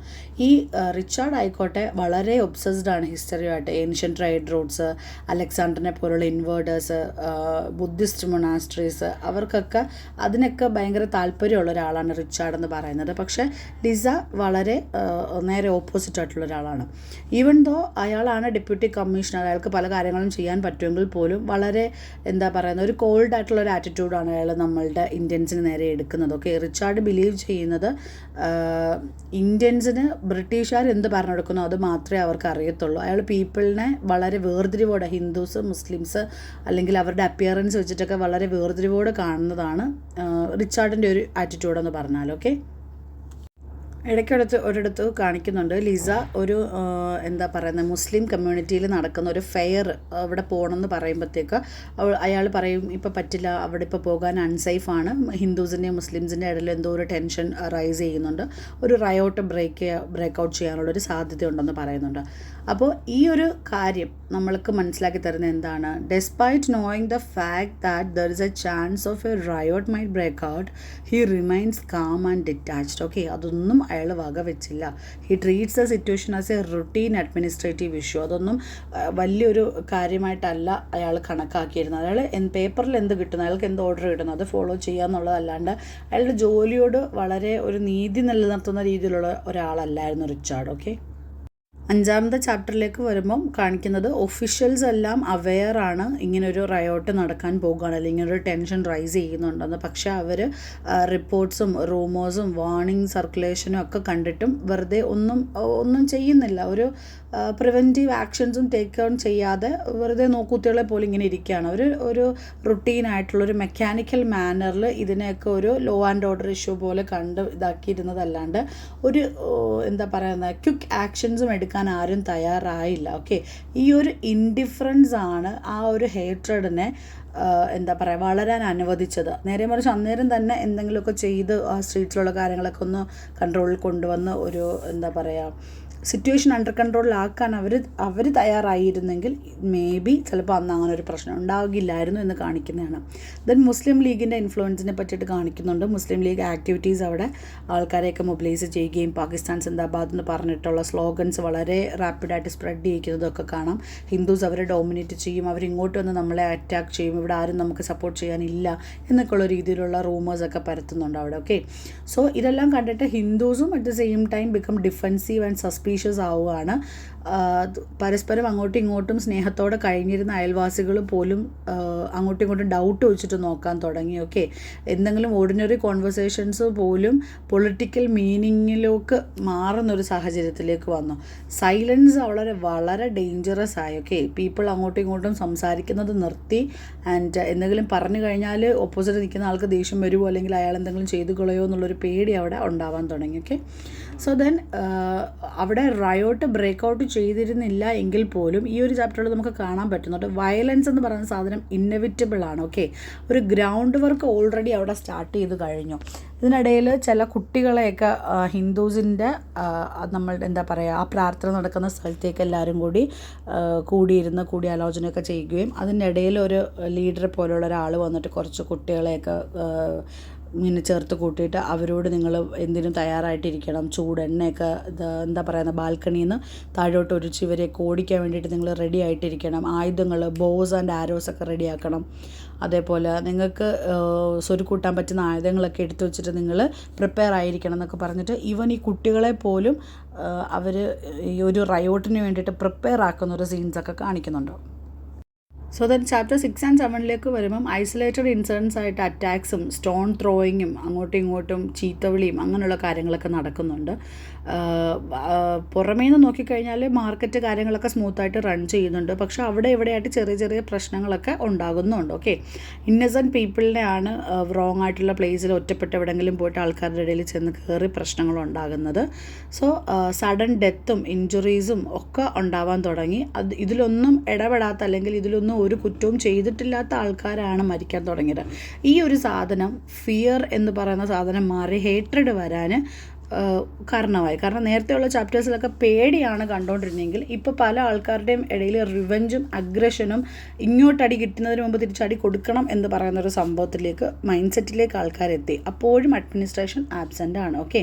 ഈ റിച്ചാർഡ് ആയിക്കോട്ടെ വളരെ ഒബ്സസ്ഡ് ആണ് ഹിസ്റ്ററിയുമായിട്ട്. ഏൻഷ്യൻ ട്രേഡ് റൂട്ട്സ്, അലക്സാണ്ടറിനെ പോലുള്ള ഇൻവേർട്ടേഴ്സ്, ബുദ്ധിസ്റ്റ് മൊണാസ്ട്രീസ്, അവർക്കൊക്കെ അതിനൊക്കെ ഭയങ്കര താല്പര്യമുള്ള ഒരാളാണ് റിച്ചാർഡ് എന്ന് പറയുന്നത്. പക്ഷേ ലിസ വളരെ നേരെ ഓപ്പോസിറ്റ് ആയിട്ടുള്ള ഒരാളാണ്. ഈവൻ ദോ അയാളാണ് ഡെപ്യൂട്ടി കമ്മീഷണർ, അയാൾക്ക് പല കാര്യങ്ങളും ചെയ്യാൻ പറ്റുമെങ്കിൽ പോലും വളരെ എന്താ പറയുന്നത് ഒരു കോൾഡ് ആയിട്ടുള്ള ഒരു ആറ്റിറ്റ്യൂഡാണ് അയാൾ നമ്മളുടെ ഇന്ത്യൻസിന് നേരെ എടുക്കുന്നത്. ഓക്കെ, റിച്ചാർഡ് ബിലീവ് ചെയ്യുന്നത് ഇന്ത്യൻസിന് ബ്രിട്ടീഷുകാർ എന്ത് പറഞ്ഞെടുക്കുന്നോ അത് മാത്രമേ അവർക്ക് അറിയത്തുള്ളൂ. അയാൾ പീപ്പിളിനെ വളരെ വേർതിരിവോടെ, ഹിന്ദുസ്, മുസ്ലിംസ് അല്ലെങ്കിൽ അവരുടെ അപ്പിയറൻസ് വെച്ചിട്ടൊക്കെ വളരെ വേർതിരിവോടെ കാണുന്നതാണ് റിച്ചാർഡിൻ്റെ ഒരു ആറ്റിറ്റ്യൂഡെന്ന് പറഞ്ഞാൽ. ഓക്കെ, ഒരിടത്ത് കാണിക്കുന്നുണ്ട് ലിസ ഒരു എന്താ പറയുന്നത് മുസ്ലിം കമ്മ്യൂണിറ്റിയിൽ നടക്കുന്ന ഒരു ഫെയർ അവിടെ പോകണമെന്ന് പറയുമ്പോഴത്തേക്ക് അയാൾ പറയും ഇപ്പോൾ പറ്റില്ല, അവിടെ ഇപ്പോൾ പോകാൻ അൺസേഫാണ്, ഹിന്ദുസിൻ്റെയും മുസ്ലിംസിൻ്റെ ഇടയിൽ എന്തോ ഒരു ടെൻഷൻ റൈസ് ചെയ്യുന്നുണ്ട്, ഒരു റയോട്ട് ബ്രേക്ക് ഔട്ട് ചെയ്യാനുള്ളൊരു സാധ്യതയുണ്ടെന്ന് പറയുന്നുണ്ട്. അപ്പോൾ ഈ ഒരു കാര്യം നമ്മൾക്ക് മനസ്സിലാക്കി തരുന്നത് എന്താണ്? Despite knowing the fact that there is a chance of a riot might break out, he remains calm and detached. Okay, അതൊന്നും അയാൾ വക വെച്ചില്ല. He treats the situation as a routine administrative issue. അതൊന്നും വലിയൊരു കാര്യമായിട്ടല്ല അയാൾ കണക്കാക്കിയിരുന്നത്. അയാൾ പേപ്പറിൽ എന്ത് കിട്ടുന്നു, അയാൾക്ക് എന്ത് ഓർഡർ കിട്ടുന്നു അത് ഫോളോ ചെയ്യുക എന്നുള്ളതല്ലാണ്ട് അയാളുടെ ജോലിയോട് വളരെ ഒരു നീതി നിലനിർത്തുന്ന രീതിയിലുള്ള ഒരാളല്ലായിരുന്നു റിച്ചാർഡ്. ഓക്കെ, 5ാമത്തെ ചാപ്റ്ററിലേക്ക് വരുമ്പം കാണിക്കുന്നത് ഒഫീഷ്യൽസ് എല്ലാം അവെയറാണ് ഇങ്ങനൊരു റയോട്ട് നടക്കാൻ പോകുകയാണ്, അല്ലെങ്കിൽ ഇങ്ങനൊരു ടെൻഷൻ റൈസ് ചെയ്യുന്നുണ്ടെന്ന്. പക്ഷേ അവർ റിപ്പോർട്ട്സും റൂമേഴ്സും വാർണിംഗ് സർക്കുലേഷനും ഒക്കെ കണ്ടിട്ടും വെറുതെ ഒന്നും ചെയ്യുന്നില്ല. ഒരു പ്രിവെൻറ്റീവ് ആക്ഷൻസും ടേക്ക് ഓൺ ചെയ്യാതെ വെറുതെ നോക്കൂത്തികളെ പോലെ ഇങ്ങനെ ഇരിക്കുകയാണ്. ഒരു റുട്ടീനായിട്ടുള്ളൊരു മെക്കാനിക്കൽ മാനറിൽ ഇതിനെയൊക്കെ ഒരു ലോ ആൻഡ് ഓർഡർ ഇഷ്യൂ പോലെ ഇതാക്കിയിരുന്നതല്ലാണ്ട് ഒരു എന്താ പറയുന്നത് ക്വിക്ക് ആക്ഷൻസും എടുക്കാൻ ആരും തയ്യാറായില്ല. ഓക്കെ, ഈ ഒരു ഇൻഡിഫറൻസ് ആണ് ആ ഒരു ഹേട്രഡിനെ എന്താ പറയുക വളരാൻ അനുവദിച്ചത്. നേരെ മറിച്ച് അന്നേരം തന്നെ എന്തെങ്കിലുമൊക്കെ ചെയ്ത് ആ സ്ട്രീറ്റ്സിലുള്ള കാര്യങ്ങളൊക്കെ ഒന്ന് കൺട്രോളിൽ കൊണ്ടുവന്ന് ഒരു എന്താ പറയുക സിറ്റുവേഷൻ അണ്ടർ കൺട്രോളിലാക്കാൻ അവർ തയ്യാറായിരുന്നെങ്കിൽ മേ ബി ചിലപ്പോൾ അന്ന് അങ്ങനെ ഒരു പ്രശ്നം ഉണ്ടാകില്ലായിരുന്നു എന്ന് കാണിക്കുന്നതാണ്. ദെൻ മുസ്ലിം ലീഗിൻ്റെ ഇൻഫ്ലുവൻസിനെ പറ്റിയിട്ട് കാണിക്കുന്നുണ്ട്. മുസ്ലിം ലീഗ് ആക്ടിവിറ്റീസ് അവിടെ ആൾക്കാരെയൊക്കെ മൊബിലൈസ് ചെയ്യുകയും പാകിസ്ഥാൻ സിന്ദാബാദ് എന്ന് പറഞ്ഞിട്ടുള്ള സ്ലോഗൻസ് വളരെ റാപ്പിഡായിട്ട് സ്പ്രെഡ് ചെയ്യിക്കുന്നതൊക്കെ കാണാം. ഹിന്ദുസ് അവരെ ഡോമിനേറ്റ് ചെയ്യും, അവരിങ്ങോട്ട് വന്ന് നമ്മളെ അറ്റാക്ക് ചെയ്യും, ഇവിടെ ആരും നമുക്ക് സപ്പോർട്ട് ചെയ്യാനില്ല എന്നൊക്കെയുള്ള രീതിയിലുള്ള റൂമേഴ്സൊക്കെ പരത്തുന്നുണ്ട് അവിടെ. ഓക്കെ, സോ ഇതെല്ലാം കണ്ടിട്ട് ഹിന്ദുസും at the same time become defensive and suspicious ആവുകയാണ്. പരസ്പരം അങ്ങോട്ടും ഇങ്ങോട്ടും സ്നേഹത്തോടെ കഴിഞ്ഞിരുന്ന അയൽവാസികൾ പോലും അങ്ങോട്ടും ഇങ്ങോട്ടും ഡൗട്ട് വെച്ചിട്ട് നോക്കാൻ തുടങ്ങി. ഓക്കെ, എന്തെങ്കിലും ഓർഡിനറി കോൺവെർസേഷൻസ് പോലും പൊളിറ്റിക്കൽ മീനിങ്ങിലേക്ക് മാറുന്നൊരു സാഹചര്യത്തിലേക്ക് വന്നു. സൈലൻസ് വളരെ ഡേഞ്ചറസ് ആയി. ഓക്കെ, പീപ്പിൾ അങ്ങോട്ടും ഇങ്ങോട്ടും സംസാരിക്കുന്നത് നിർത്തി. ആൻഡ് എന്തെങ്കിലും പറഞ്ഞു കഴിഞ്ഞാൽ ഓപ്പോസിറ്റ് നിൽക്കുന്ന ആൾക്ക് ദേഷ്യം വരുമോ അല്ലെങ്കിൽ അയാൾ എന്തെങ്കിലും ചെയ്തു കളയോ എന്നുള്ളൊരു പേടി അവിടെ ഉണ്ടാവാൻ തുടങ്ങി. ഓക്കെ, സോ ദെൻ അവിടെ റയോട്ട് ബ്രേക്കൗട്ട് ചെയ്തിരുന്നില്ല എങ്കിൽ പോലും ഈ ഒരു ചാപ്റ്ററിൽ നമുക്ക് കാണാൻ പറ്റുന്നുണ്ട് വയലൻസ് എന്ന് പറയുന്ന സാധനം ഇന്നെവിറ്റബിൾ ആണ്. ഓക്കെ, ഒരു ഗ്രൗണ്ട് വർക്ക് ഓൾറെഡി അവിടെ സ്റ്റാർട്ട് ചെയ്ത് കഴിഞ്ഞു. ഇതിനിടയിൽ ചില കുട്ടികളെയൊക്കെ ഹിന്ദുസിൻ്റെ നമ്മൾ എന്താ പറയുക ആ പ്രാർത്ഥന നടക്കുന്ന സ്ഥലത്തേക്ക് എല്ലാവരും കൂടിയാലോചനയൊക്കെ ചെയ്യുകയും അതിനിടയിൽ ഒരു ലീഡർ പോലുള്ള ഒരാൾ വന്നിട്ട് കുറച്ച് കുട്ടികളെയൊക്കെ ഇങ്ങനെ ചേർത്ത് കൂട്ടിയിട്ട് അവരോട് നിങ്ങൾ എന്തിനും തയ്യാറായിട്ടിരിക്കണം, ചൂടെണ്ണയൊക്കെ എന്താ പറയുന്നത് ബാൽക്കണിയിൽ നിന്ന് താഴോട്ട് ഒഴിച്ച് ഇവരെയൊക്കെ ഓടിക്കാൻ വേണ്ടിയിട്ട് നിങ്ങൾ റെഡി ആയിട്ടിരിക്കണം, ആയുധങ്ങൾ ബോസ് ആൻഡ് ആരോസൊക്കെ റെഡിയാക്കണം, അതേപോലെ നിങ്ങൾക്ക് സ്വരുക്കൂട്ടാൻ പറ്റുന്ന ആയുധങ്ങളൊക്കെ എടുത്തു വെച്ചിട്ട് നിങ്ങൾ പ്രിപ്പയർ ആയിരിക്കണം എന്നൊക്കെ പറഞ്ഞിട്ട് ഈവൻ ഈ കുട്ടികളെ പോലും അവർ ഈ ഒരു റയോട്ടിന് വേണ്ടിയിട്ട് പ്രിപ്പയർ ആക്കുന്ന ഒരു സീൻസൊക്കെ കാണിക്കുന്നുണ്ട്. സോ ദെൻ ചാപ്റ്റർ 6 and 7 വരുമ്പം ഐസൊലേറ്റഡ് ഇൻസിഡൻസ് ആയിട്ട് അറ്റാക്സും സ്റ്റോൺ ത്രോയിങ്ങും അങ്ങോട്ടും ഇങ്ങോട്ടും ചീത്തവിളിയും അങ്ങനെയുള്ള കാര്യങ്ങളൊക്കെ നടക്കുന്നുണ്ട്. പുറമേ നിന്ന് നോക്കിക്കഴിഞ്ഞാൽ മാർക്കറ്റ് കാര്യങ്ങളൊക്കെ സ്മൂത്തായിട്ട് റൺ ചെയ്യുന്നുണ്ട്. പക്ഷേ അവിടെ ഇവിടെയായിട്ട് ചെറിയ പ്രശ്നങ്ങളൊക്കെ ഉണ്ടാകുന്നുണ്ട്. ഓക്കെ, ഇന്നസെൻറ്റ് പീപ്പിളിനെയാണ് റോങ് ആയിട്ടുള്ള പ്ലേസിൽ ഒറ്റപ്പെട്ട് എവിടെയെങ്കിലും പോയിട്ട് ആൾക്കാരുടെ ഇടയിൽ ചെന്ന് കയറി പ്രശ്നങ്ങളുണ്ടാകുന്നത്. സോ സഡൻ ഡെത്തും ഇഞ്ചുറീസും ഒക്കെ ഉണ്ടാവാൻ തുടങ്ങി. ഇതിലൊന്നും ഇടപെടാത്ത അല്ലെങ്കിൽ ഇതിലൊന്നും ഒരു കുറ്റവും ചെയ്തിട്ടില്ലാത്ത ആൾക്കാരാണ് മരിക്കാൻ തുടങ്ങിയത്. ഈ ഒരു സാധനം ഫിയർ എന്ന് പറയുന്ന സാധനം മാറി ഹേട്രഡ് വരാൻ കാരണമായി. കാരണം നേരത്തെയുള്ള ചാപ്റ്റേഴ്സിലൊക്കെ പേടിയാണ് കണ്ടുകൊണ്ടിരുന്നെങ്കിൽ ഇപ്പോൾ പല ആൾക്കാരുടെയും ഇടയിൽ റിവെഞ്ചും അഗ്രഷനും ഇങ്ങോട്ടടി കിട്ടുന്നതിന് മുമ്പ് തിരിച്ചടി കൊടുക്കണം എന്ന് പറയുന്ന ഒരു സംഭവത്തിലേക്ക് മൈൻഡ് സെറ്റിലേക്ക് ആൾക്കാരെത്തി. അപ്പോഴും അഡ്മിനിസ്ട്രേഷൻ ആബ്സെൻ്റ് ആണ്. ഓക്കെ,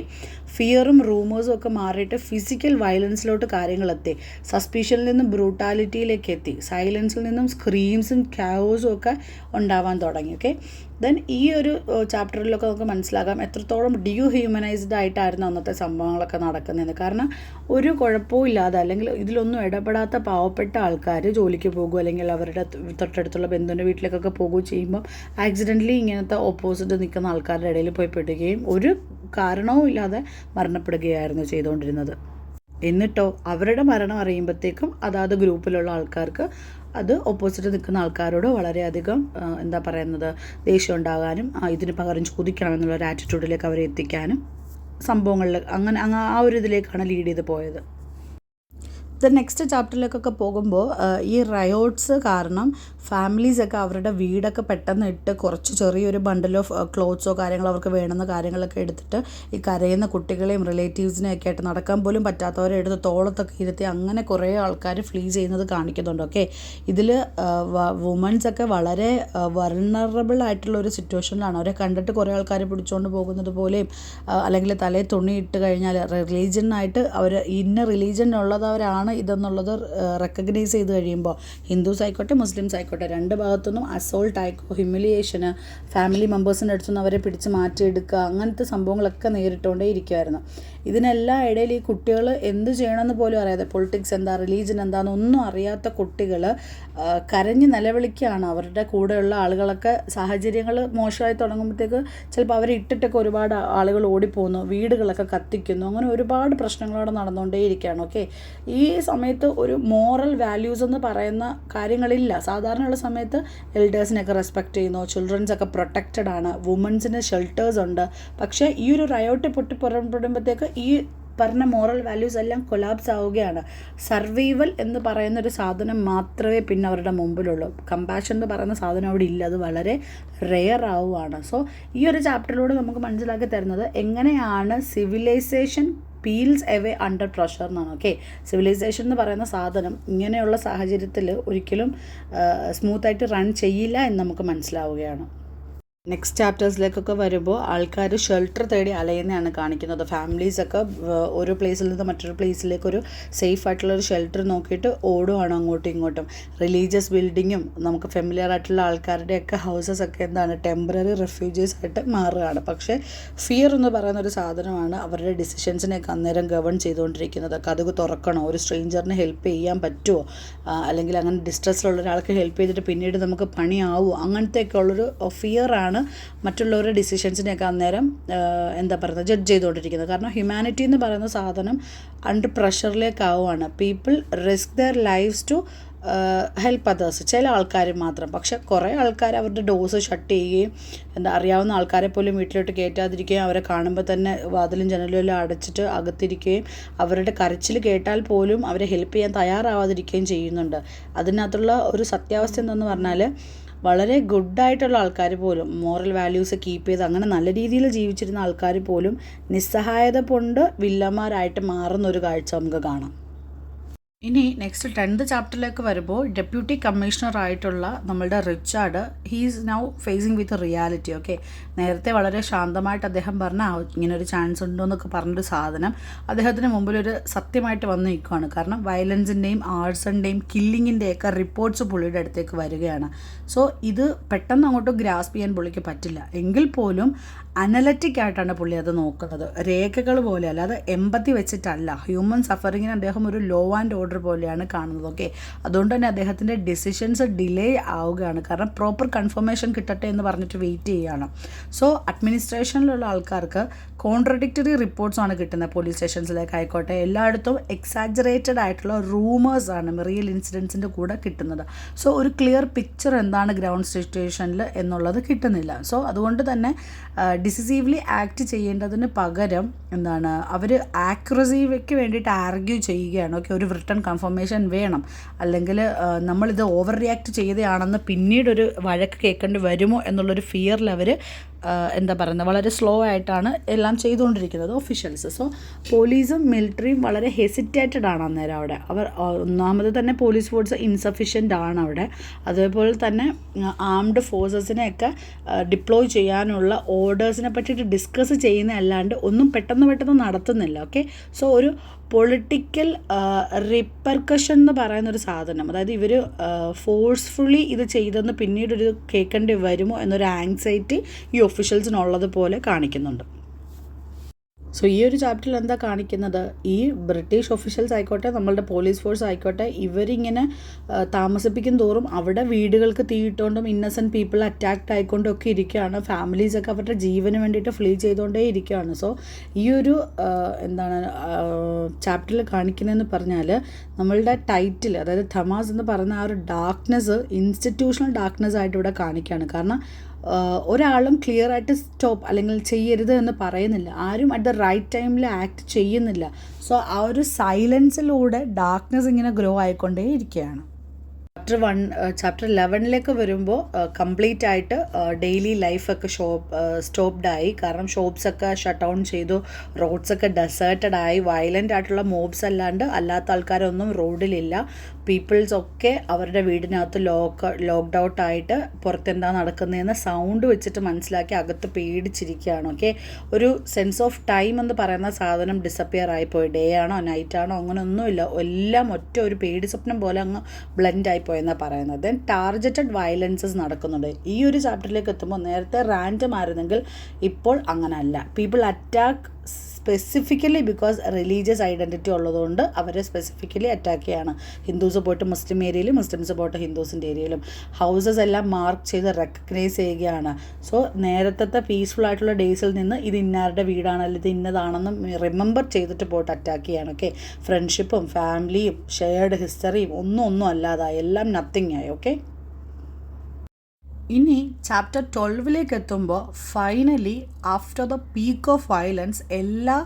ഫിയറും റൂമേഴ്സും ഒക്കെ മാറിയിട്ട് ഫിസിക്കൽ വയലൻസിലോട്ട് കാര്യങ്ങളെത്തി, സസ്പീഷനിൽ നിന്നും ബ്രൂട്ടാലിറ്റിയിലേക്ക് എത്തി, സൈലൻസിൽ നിന്നും സ്ക്രീംസും ക്യാവോസും ഒക്കെ ഉണ്ടാവാൻ തുടങ്ങി. ഓക്കെ, ദെൻ ഈ ഒരു ചാപ്റ്ററിലൊക്കെ നമുക്ക് മനസ്സിലാക്കാം എത്രത്തോളം ഡീഹ്യൂമനൈസ്ഡ് ആയിട്ടായിരുന്നു അന്നത്തെ സംഭവങ്ങളൊക്കെ നടക്കുന്നതെന്ന്. കാരണം ഒരു കുഴപ്പവും ഇല്ലാതെ അല്ലെങ്കിൽ ഇതിലൊന്നും ഇടപെടാത്ത പാവപ്പെട്ട ആൾക്കാർ ജോലിക്ക് പോകുക അല്ലെങ്കിൽ അവരുടെ തൊട്ടടുത്തുള്ള ബന്ധുവിൻ്റെ വീട്ടിലേക്കൊക്കെ പോകുകയും ചെയ്യുമ്പോൾ ആക്സിഡൻ്റലി ഇങ്ങനത്തെ ഓപ്പോസിറ്റ് നിൽക്കുന്ന ആൾക്കാരുടെ ഇടയിൽ പോയി പെടുകയും ഒരു കാരണവും ഇല്ലാതെ മരണപ്പെടുകയായിരുന്നു ചെയ്തുകൊണ്ടിരുന്നത്. എന്നിട്ടോ അവരുടെ മരണം അറിയുമ്പോഴത്തേക്കും അതാത് ഗ്രൂപ്പിലുള്ള ആൾക്കാർക്ക് അത് ഓപ്പോസിറ്റ് നിൽക്കുന്ന ആൾക്കാരോട് വളരെയധികം എന്താ പറയുന്നത് ദേഷ്യം ഉണ്ടാകാനും ഇതിന് പകരം ചോദിക്കണം എന്നുള്ളൊരു ആറ്റിറ്റ്യൂഡിലേക്ക് അവരെ എത്തിക്കാനും സംഭവങ്ങളിൽ അങ്ങനെ ആ ഒരു ഇതിലേക്കാണ് ലീഡ് ചെയ്ത് പോയത്. നെക്സ്റ്റ് ചാപ്റ്ററിലേക്കൊക്കെ പോകുമ്പോൾ ഈ റയോട്ട്സ് കാരണം ഫാമിലീസൊക്കെ അവരുടെ വീടൊക്കെ പെട്ടെന്ന് ഇട്ട് കുറച്ച് ചെറിയൊരു ബണ്ടിൽ ഓഫ് ക്ലോത്ത്സോ കാര്യങ്ങളോ അവർക്ക് വേണമെന്ന കാര്യങ്ങളൊക്കെ എടുത്തിട്ട് ഈ കരയുന്ന കുട്ടികളെയും റിലേറ്റീവ്സിനെയും ഒക്കെ ആയിട്ട് നടക്കാൻ പോലും പറ്റാത്തവരെ എടുത്ത് തോളത്തൊക്കെ ഇരുത്തി അങ്ങനെ കുറേ ആൾക്കാർ ഫ്ലീ ചെയ്യുന്നത് കാണിക്കുന്നുണ്ട്. ഓക്കെ, ഇതിൽ വുമൻസൊക്കെ വളരെ വൾണറബിൾ ആയിട്ടുള്ള ഒരു സിറ്റുവേഷനിലാണ്. അവരെ കണ്ടിട്ട് കുറേ ആൾക്കാർ പിടിച്ചുകൊണ്ട് പോകുന്നത് പോലെയും അല്ലെങ്കിൽ തലയിൽ തുണി ഇട്ട് കഴിഞ്ഞാൽ റിലീജിയനായിട്ട് അവർ ഇന്ന റിലീജിയനുള്ളവരാണ് ഇതെന്നുള്ളത് റെക്കഗ്നൈസ് ചെയ്ത് കഴിയുമ്പോൾ ഹിന്ദുസ് ആയിക്കോട്ടെ മുസ്ലിംസ് ആയിക്കോട്ടെ രണ്ട് ഭാഗത്തുനിന്നും അസോൾട്ട് ആയിക്കോ ഹ്യൂമിലിയേഷന് ഫാമിലി മെമ്പേഴ്സിൻ്റെ അടുത്തുനിന്ന് അവരെ പിടിച്ച് മാറ്റിയെടുക്കുക അങ്ങനത്തെ സംഭവങ്ങളൊക്കെ നേരിട്ടുകൊണ്ടേ ഇരിക്കുമായിരുന്നു. ഇതിനെല്ലാം ഇടയിൽ ഈ കുട്ടികൾ എന്ത് ചെയ്യണമെന്ന് പോലും അറിയാതെ പൊളിറ്റിക്സ് എന്താ റിലീജിയൻ എന്താണെന്നൊന്നും അറിയാത്ത കുട്ടികൾ കരഞ്ഞ് നിലവിളിക്കുകയാണ്. അവരുടെ കൂടെയുള്ള ആളുകളൊക്കെ സാഹചര്യങ്ങൾ മോശമായി തുടങ്ങുമ്പോഴത്തേക്ക് ചിലപ്പോൾ അവരെ ഇട്ടിട്ടൊക്കെ ഒരുപാട് ആളുകൾ ഓടിപ്പോകുന്നു, വീടുകളൊക്കെ കത്തിക്കുന്നു, അങ്ങനെ ഒരുപാട് പ്രശ്നങ്ങളോടെ നടന്നുകൊണ്ടേയിരിക്കുകയാണ്. ഓക്കെ, ഈ സമയത്ത് ഒരു മോറൽ വാല്യൂസ് എന്ന് പറയുന്ന കാര്യങ്ങളില്ല. സാധാരണയുള്ള സമയത്ത് എൽഡേഴ്സിനെയൊക്കെ റെസ്പെക്റ്റ് ചെയ്യുന്നു, ചിൽഡ്രൻസൊക്കെ പ്രൊട്ടക്റ്റഡ് ആണ്, വുമൻസിന് ഷെൽട്ടേഴ്സ് ഉണ്ട്. പക്ഷേ ഈ ഒരു റയോട്ട് പൊട്ടിപ്പുറപ്പെടുമ്പോഴത്തേക്ക് ഈ പറഞ്ഞ മോറൽ വാല്യൂസ് എല്ലാം കൊലാപ്സ് ആവുകയാണ്. സർവൈവൽ എന്ന് പറയുന്നൊരു സാധനം മാത്രമേ പിന്നെ അവരുടെ മുമ്പിലുള്ളൂ. കമ്പാഷൻ എന്ന് പറയുന്ന സാധനം അവിടെ ഇല്ല, അത് വളരെ റെയർ ആവുകയാണ്. സോ ഈ ഒരു ചാപ്റ്ററിലൂടെ നമുക്ക് മനസ്സിലാക്കി തരുന്നത് എങ്ങനെയാണ് civilisation peels away under pressure എന്നാണ്. ഓക്കെ, സിവിലൈസേഷൻ എന്ന് പറയുന്ന സാധനം ഇങ്ങനെയുള്ള സാഹചര്യത്തിൽ ഒരിക്കലും സ്മൂത്തായിട്ട് റൺ ചെയ്യില്ല എന്ന് നമുക്ക് മനസ്സിലാവുകയാണ്. നെക്സ്റ്റ് ചാപ്റ്റേഴ്സിലേക്കൊക്കെ വരുമ്പോൾ ആൾക്കാർ ഷെൽട്ടർ തേടി അലയുന്നതാണ് കാണിക്കുന്നത്. ഫാമിലീസൊക്കെ ഒരു പ്ലേസിൽ നിന്ന് മറ്റൊരു പ്ലേസിലേക്ക് ഒരു സേഫ് ആയിട്ടുള്ളൊരു ഷെൽട്ടർ നോക്കിയിട്ട് ഓടുവാണ് അങ്ങോട്ടും ഇങ്ങോട്ടും. റിലീജിയസ് ബിൽഡിങ്ങും നമുക്ക് ഫെമിലിയർ ആയിട്ടുള്ള ആൾക്കാരുടെയൊക്കെ ഹൗസസ് ഒക്കെ എന്താണ് ടെമ്പററി റെഫ്യൂജീസ് ആയിട്ട് മാറുകയാണ്. പക്ഷേ ഫിയർ എന്ന് പറയുന്ന ഒരു സാധനമാണ് അവരുടെ ഡിസിഷൻസിനെയൊക്കെ അന്നേരം ഗവൺ ചെയ്തുകൊണ്ടിരിക്കുന്നത്. കതക് തുറക്കണോ, ഒരു സ്ട്രേഞ്ചറിന് ഹെൽപ്പ് ചെയ്യാൻ പറ്റുമോ, അല്ലെങ്കിൽ അങ്ങനെ ഡിസ്ട്രെസ്സിലുള്ള ഒരാൾക്ക് ഹെൽപ്പ് ചെയ്തിട്ട് പിന്നീട് നമുക്ക് പണിയാവുമോ, അങ്ങനത്തെയൊക്കെ ഉള്ളൊരു ഫിയറാണ് മറ്റുള്ളവരുടെ ഡിസിഷൻസിനെയൊക്കെ അന്നേരം എന്താ പറയുന്നത് ജഡ്ജ് ചെയ്തുകൊണ്ടിരിക്കുന്നത്. കാരണം ഹ്യൂമാനിറ്റി എന്ന് പറയുന്ന സാധനം അണ്ടർ പ്രഷറിലേക്കാവുകയാണ്. People risk their lives to help others, ചില ആൾക്കാർ മാത്രം. പക്ഷെ കുറേ ആൾക്കാർ അവരുടെ ഡോസ് ഷട്ട് ചെയ്യുകയും അറിയാവുന്ന ആൾക്കാരെ പോലും വീട്ടിലോട്ട് കയറ്റാതിരിക്കുകയും അവരെ കാണുമ്പോൾ തന്നെ വാതിലും ജനലും എല്ലാം അടച്ചിട്ട് അകത്തിരിക്കുകയും അവരുടെ കരച്ചിൽ കേട്ടാൽ പോലും അവരെ ഹെൽപ്പ് ചെയ്യാൻ തയ്യാറാവാതിരിക്കുകയും ചെയ്യുന്നുണ്ട്. അതിനകത്തുള്ള ഒരു സത്യാവസ്ഥ എന്തെന്ന് പറഞ്ഞാൽ വളരെ ഗുഡായിട്ടുള്ള ആൾക്കാർ പോലും മോറൽ വാല്യൂസ് കീപ്പ് ചെയ്ത് അങ്ങനെ നല്ല രീതിയിൽ ജീവിച്ചിരുന്ന ആൾക്കാർ പോലും നിസ്സഹായത കൊണ്ട് വില്ലന്മാരായിട്ട് മാറുന്ന ഒരു കാഴ്ച നമുക്ക് കാണാം. ഇനി നെക്സ്റ്റ് 10th ചാപ്റ്ററിലേക്ക് വരുമ്പോൾ ഡെപ്യൂട്ടി കമ്മീഷണർ ആയിട്ടുള്ള നമ്മളുടെ Richard he's now facing with reality. Okay, നേരത്തെ വളരെ ശാന്തമായിട്ട് അദ്ദേഹം പറഞ്ഞ ഇങ്ങനൊരു ചാൻസ് ഉണ്ടോ എന്നൊക്കെ പറഞ്ഞൊരു സാധനം അദ്ദേഹത്തിന് മുമ്പിലൊരു സത്യമായിട്ട് വന്ന് നിൽക്കുകയാണ്. കാരണം വയലൻസിൻ്റെയും ആർട്സിൻ്റെയും കില്ലിങ്ങിൻ്റെയൊക്കെ റിപ്പോർട്ട്സ് പുള്ളിയുടെ അടുത്തേക്ക് വരികയാണ്. സോ ഇത് പെട്ടെന്ന് അങ്ങോട്ട് ഗ്രാസ്പ് ചെയ്യാൻ പുള്ളിക്ക് പറ്റില്ല. എങ്കിൽ പോലും അനലറ്റിക് ആയിട്ടാണ് പുള്ളി അത് നോക്കുന്നത്, രേഖകൾ പോലെ, അല്ലാതെ എമ്പത്തി വെച്ചിട്ടല്ല. ഹ്യൂമൻ സഫറിങ്ങിന് അദ്ദേഹം ഒരു ലോ ആൻഡ് ഓർഡർ പോലെയാണ് കാണുന്നത്. ഓക്കെ, അതുകൊണ്ട് തന്നെ അദ്ദേഹത്തിൻ്റെ ഡിസിഷൻസ് ഡിലേ ആവുകയാണ്. കാരണം പ്രോപ്പർ കൺഫർമേഷൻ കിട്ടട്ടെ എന്ന് പറഞ്ഞിട്ട് വെയിറ്റ് ചെയ്യുകയാണ്. സോ അഡ്മിനിസ്ട്രേഷനിലുള്ള ആൾക്കാർക്ക് കോൺട്രഡിക്റ്ററി റിപ്പോർട്ട്സാണ് കിട്ടുന്നത്. പോലീസ് സ്റ്റേഷൻസിലേക്ക് ആയിക്കോട്ടെ എല്ലായിടത്തും എക്സാജറേറ്റഡ് ആയിട്ടുള്ള റൂമേഴ്സാണ് റിയൽ ഇൻസിഡൻസിൻ്റെ കൂടെ കിട്ടുന്നത്. സോ ഒരു ക്ലിയർ പിക്ചർ എന്താണ് ഗ്രൗണ്ട് സിറ്റുവേഷനിൽ എന്നുള്ളത് കിട്ടുന്നില്ല. സോ അതുകൊണ്ട് തന്നെ ഡിസിസീവ്ലി ആക്ട് ചെയ്യേണ്ടതിന് പകരം എന്താണ് അവർ ആക്യുറസിക്ക് വേണ്ടിയിട്ട് ആർഗ്യൂ ചെയ്യുകയാണ്. ഓക്കെ, ഒരു റിട്ടൺ കൺഫർമേഷൻ വേണം, അല്ലെങ്കിൽ നമ്മളിത് ഓവർ റിയാക്ട് ചെയ്തതാണെന്ന് പിന്നീടൊരു വഴക്ക് കേൾക്കേണ്ടി വരുമോ എന്നുള്ളൊരു ഫിയറിൽ അവർ എന്താ പറയുന്നത്, വളരെ സ്ലോ ആയിട്ടാണ് എല്ലാം ചെയ്തുകൊണ്ടിരിക്കുന്നത് ഒഫീഷ്യൽസ്. സോ പോലീസും മിലിറ്ററിയും വളരെ ഹെസിറ്റേറ്റഡ് ആണ് അന്നേരം അവിടെ. ഒന്നാമത് തന്നെ പോലീസ് ഫോഴ്സ് ഇൻസഫിഷ്യൻ്റ് ആണ് അവിടെ. അതേപോലെ തന്നെ ആംഡ് ഫോഴ്സസിനെയൊക്കെ ഡിപ്ലോയ് ചെയ്യാനുള്ള ഓർഡേഴ്സിനെ പറ്റിയിട്ട് ഡിസ്കസ് ചെയ്യുന്ന അല്ലാണ്ട് ഒന്നും പെട്ടെന്ന് നടത്തുന്നില്ല. ഓക്കെ, സോ ഒരു പൊളിറ്റിക്കൽ റിപ്പർക്കഷൻ എന്ന് പറയുന്നൊരു സാധനം, അതായത് ഇവർ ഫോഴ്സ്ഫുള്ളി ഇത് ചെയ്തെന്ന് പിന്നീടൊരു കേൾക്കേണ്ടി വരുമോ എന്നൊരു ആങ്സൈറ്റി ഈ ഒഫീഷ്യൽസിനുള്ളതുപോലെ കാണിക്കുന്നുണ്ട്. സോ ഈ ഒരു ചാപ്റ്ററിൽ എന്താ കാണിക്കുന്നത്, ഈ ബ്രിട്ടീഷ് ഒഫീഷ്യൽസ് ആയിക്കോട്ടെ നമ്മളുടെ പോലീസ് ഫോഴ്സ് ആയിക്കോട്ടെ, ഇവരിങ്ങനെ താമസിപ്പിക്കും തോറും അവിടെ വീടുകൾക്ക് തീയിട്ടുകൊണ്ടും ഇന്നസെൻറ്റ് പീപ്പിൾ അറ്റാക്ട് ആയിക്കൊണ്ടും ഒക്കെ ഇരിക്കുകയാണ്. ഫാമിലീസൊക്കെ അവരുടെ ജീവന് വേണ്ടിയിട്ട് ഫ്ലീ ചെയ്തുകൊണ്ടേ ഇരിക്കുകയാണ്. സോ ഈ ഒരു ചാപ്റ്ററിൽ കാണിക്കുന്നതെന്ന് പറഞ്ഞാൽ നമ്മളുടെ ടൈറ്റിൽ, അതായത് തമാസ് എന്ന് പറയുന്ന ആ ഒരു ഡാർക്ക്നെസ് ഇൻസ്റ്റിറ്റ്യൂഷണൽ ഡാർക്ക്നെസ് ആയിട്ട് ഇവിടെ കാണിക്കുകയാണ്. കാരണം ഒരാളും ക്ലിയർ ആയിട്ട് സ്റ്റോപ്പ് അല്ലെങ്കിൽ ചെയ്യരുത് എന്ന് പറയുന്നില്ല, ആരും അറ്റ് ദ റൈറ്റ് ടൈമിൽ ആക്ട് ചെയ്യുന്നില്ല. സോ ആ ഒരു സൈലൻസിലൂടെ ഡാർക്ക്നെസ് ഇങ്ങനെ ഗ്രോ ആയിക്കൊണ്ടേ ഇരിക്കുകയാണ്. ചാപ്റ്റർ 11 വരുമ്പോൾ കംപ്ലീറ്റ് ആയിട്ട് ഡെയിലി ലൈഫൊക്കെ സ്റ്റോപ്ഡായി. കാരണം ഷോപ്സൊക്കെ ഷട്ട് ഡൗൺ ചെയ്തു, റോഡ്സൊക്കെ ഡെസേർട്ടഡ് ആയി, വയലൻ്റ് ആയിട്ടുള്ള മോബ്സ് അല്ലാത്ത ആൾക്കാരൊന്നും റോഡിലില്ല. പീപ്പിൾസൊക്കെ അവരുടെ വീടിനകത്ത് ലോക്ക്ഡ് ഔട്ട് ആയിട്ട് പുറത്തെന്താ നടക്കുന്നതെന്ന് സൗണ്ട് വെച്ചിട്ട് മനസ്സിലാക്കി അകത്ത് പേടിച്ചിരിക്കുകയാണ്. ഓക്കെ, ഒരു സെൻസ് ഓഫ് ടൈം എന്ന് പറയുന്ന സാധനം ഡിസപ്പിയർ ആയിപ്പോയി. ഡേ ആണോ നൈറ്റ് ആണോ അങ്ങനെയൊന്നുമില്ല, എല്ലാം ഒറ്റ ഒരു പേടി സ്വപ്നം പോലെ അങ്ങ് ബ്ലെൻഡ് ആയിപ്പോയെന്നാണ് പറയുന്നത്. ദെൻ ടാർഗറ്റഡ് വയലൻസസ് നടക്കുന്നുണ്ട്. ഈ ഒരു ചാപ്റ്ററിലേക്ക് എത്തുമ്പോൾ നേരത്തെ റാൻഡം ആയിരുന്നെങ്കിൽ ഇപ്പോൾ അങ്ങനല്ല. People attack specifically because religious identity ഉള്ളതുകൊണ്ട് അവരെ സ്പെസിഫിക്കലി അറ്റാക്ക് ചെയ്യാണ്. ഹിന്ദുസ് പോയിട്ട് മുസ്ലിം ഏരിയയിലും മുസ്ലിംസ് പോയിട്ട് ഹിന്ദുസിൻ്റെ ഏരിയയിലും ഹൗസസ് എല്ലാം മാർക്ക് ചെയ്ത് റെക്കഗ്നൈസ് ചെയ്യുകയാണ്. സോ നേരത്തെ പീസ്ഫുൾ ആയിട്ടുള്ള ഡേയ്സിൽ നിന്ന് ഇത് ഇന്നാരുടെ വീടാണ് അല്ലെങ്കിൽ ഇത് ഇന്നതാണെന്നും റിമെമ്പർ ചെയ്തിട്ട് പോയിട്ട് അറ്റാക്ക് ചെയ്യാണ്. ഓക്കെ, ഫ്രണ്ട്ഷിപ്പും ഫാമിലിയും ഷെയർഡ് ഹിസ്റ്ററിയും ഒന്നും അല്ലാതായി, എല്ലാം നത്തിങ് ആയി. ഓക്കെ, ഇനി ചാപ്റ്റർ 12 എത്തുമ്പോൾ finally after the peak of violence എല്ലാ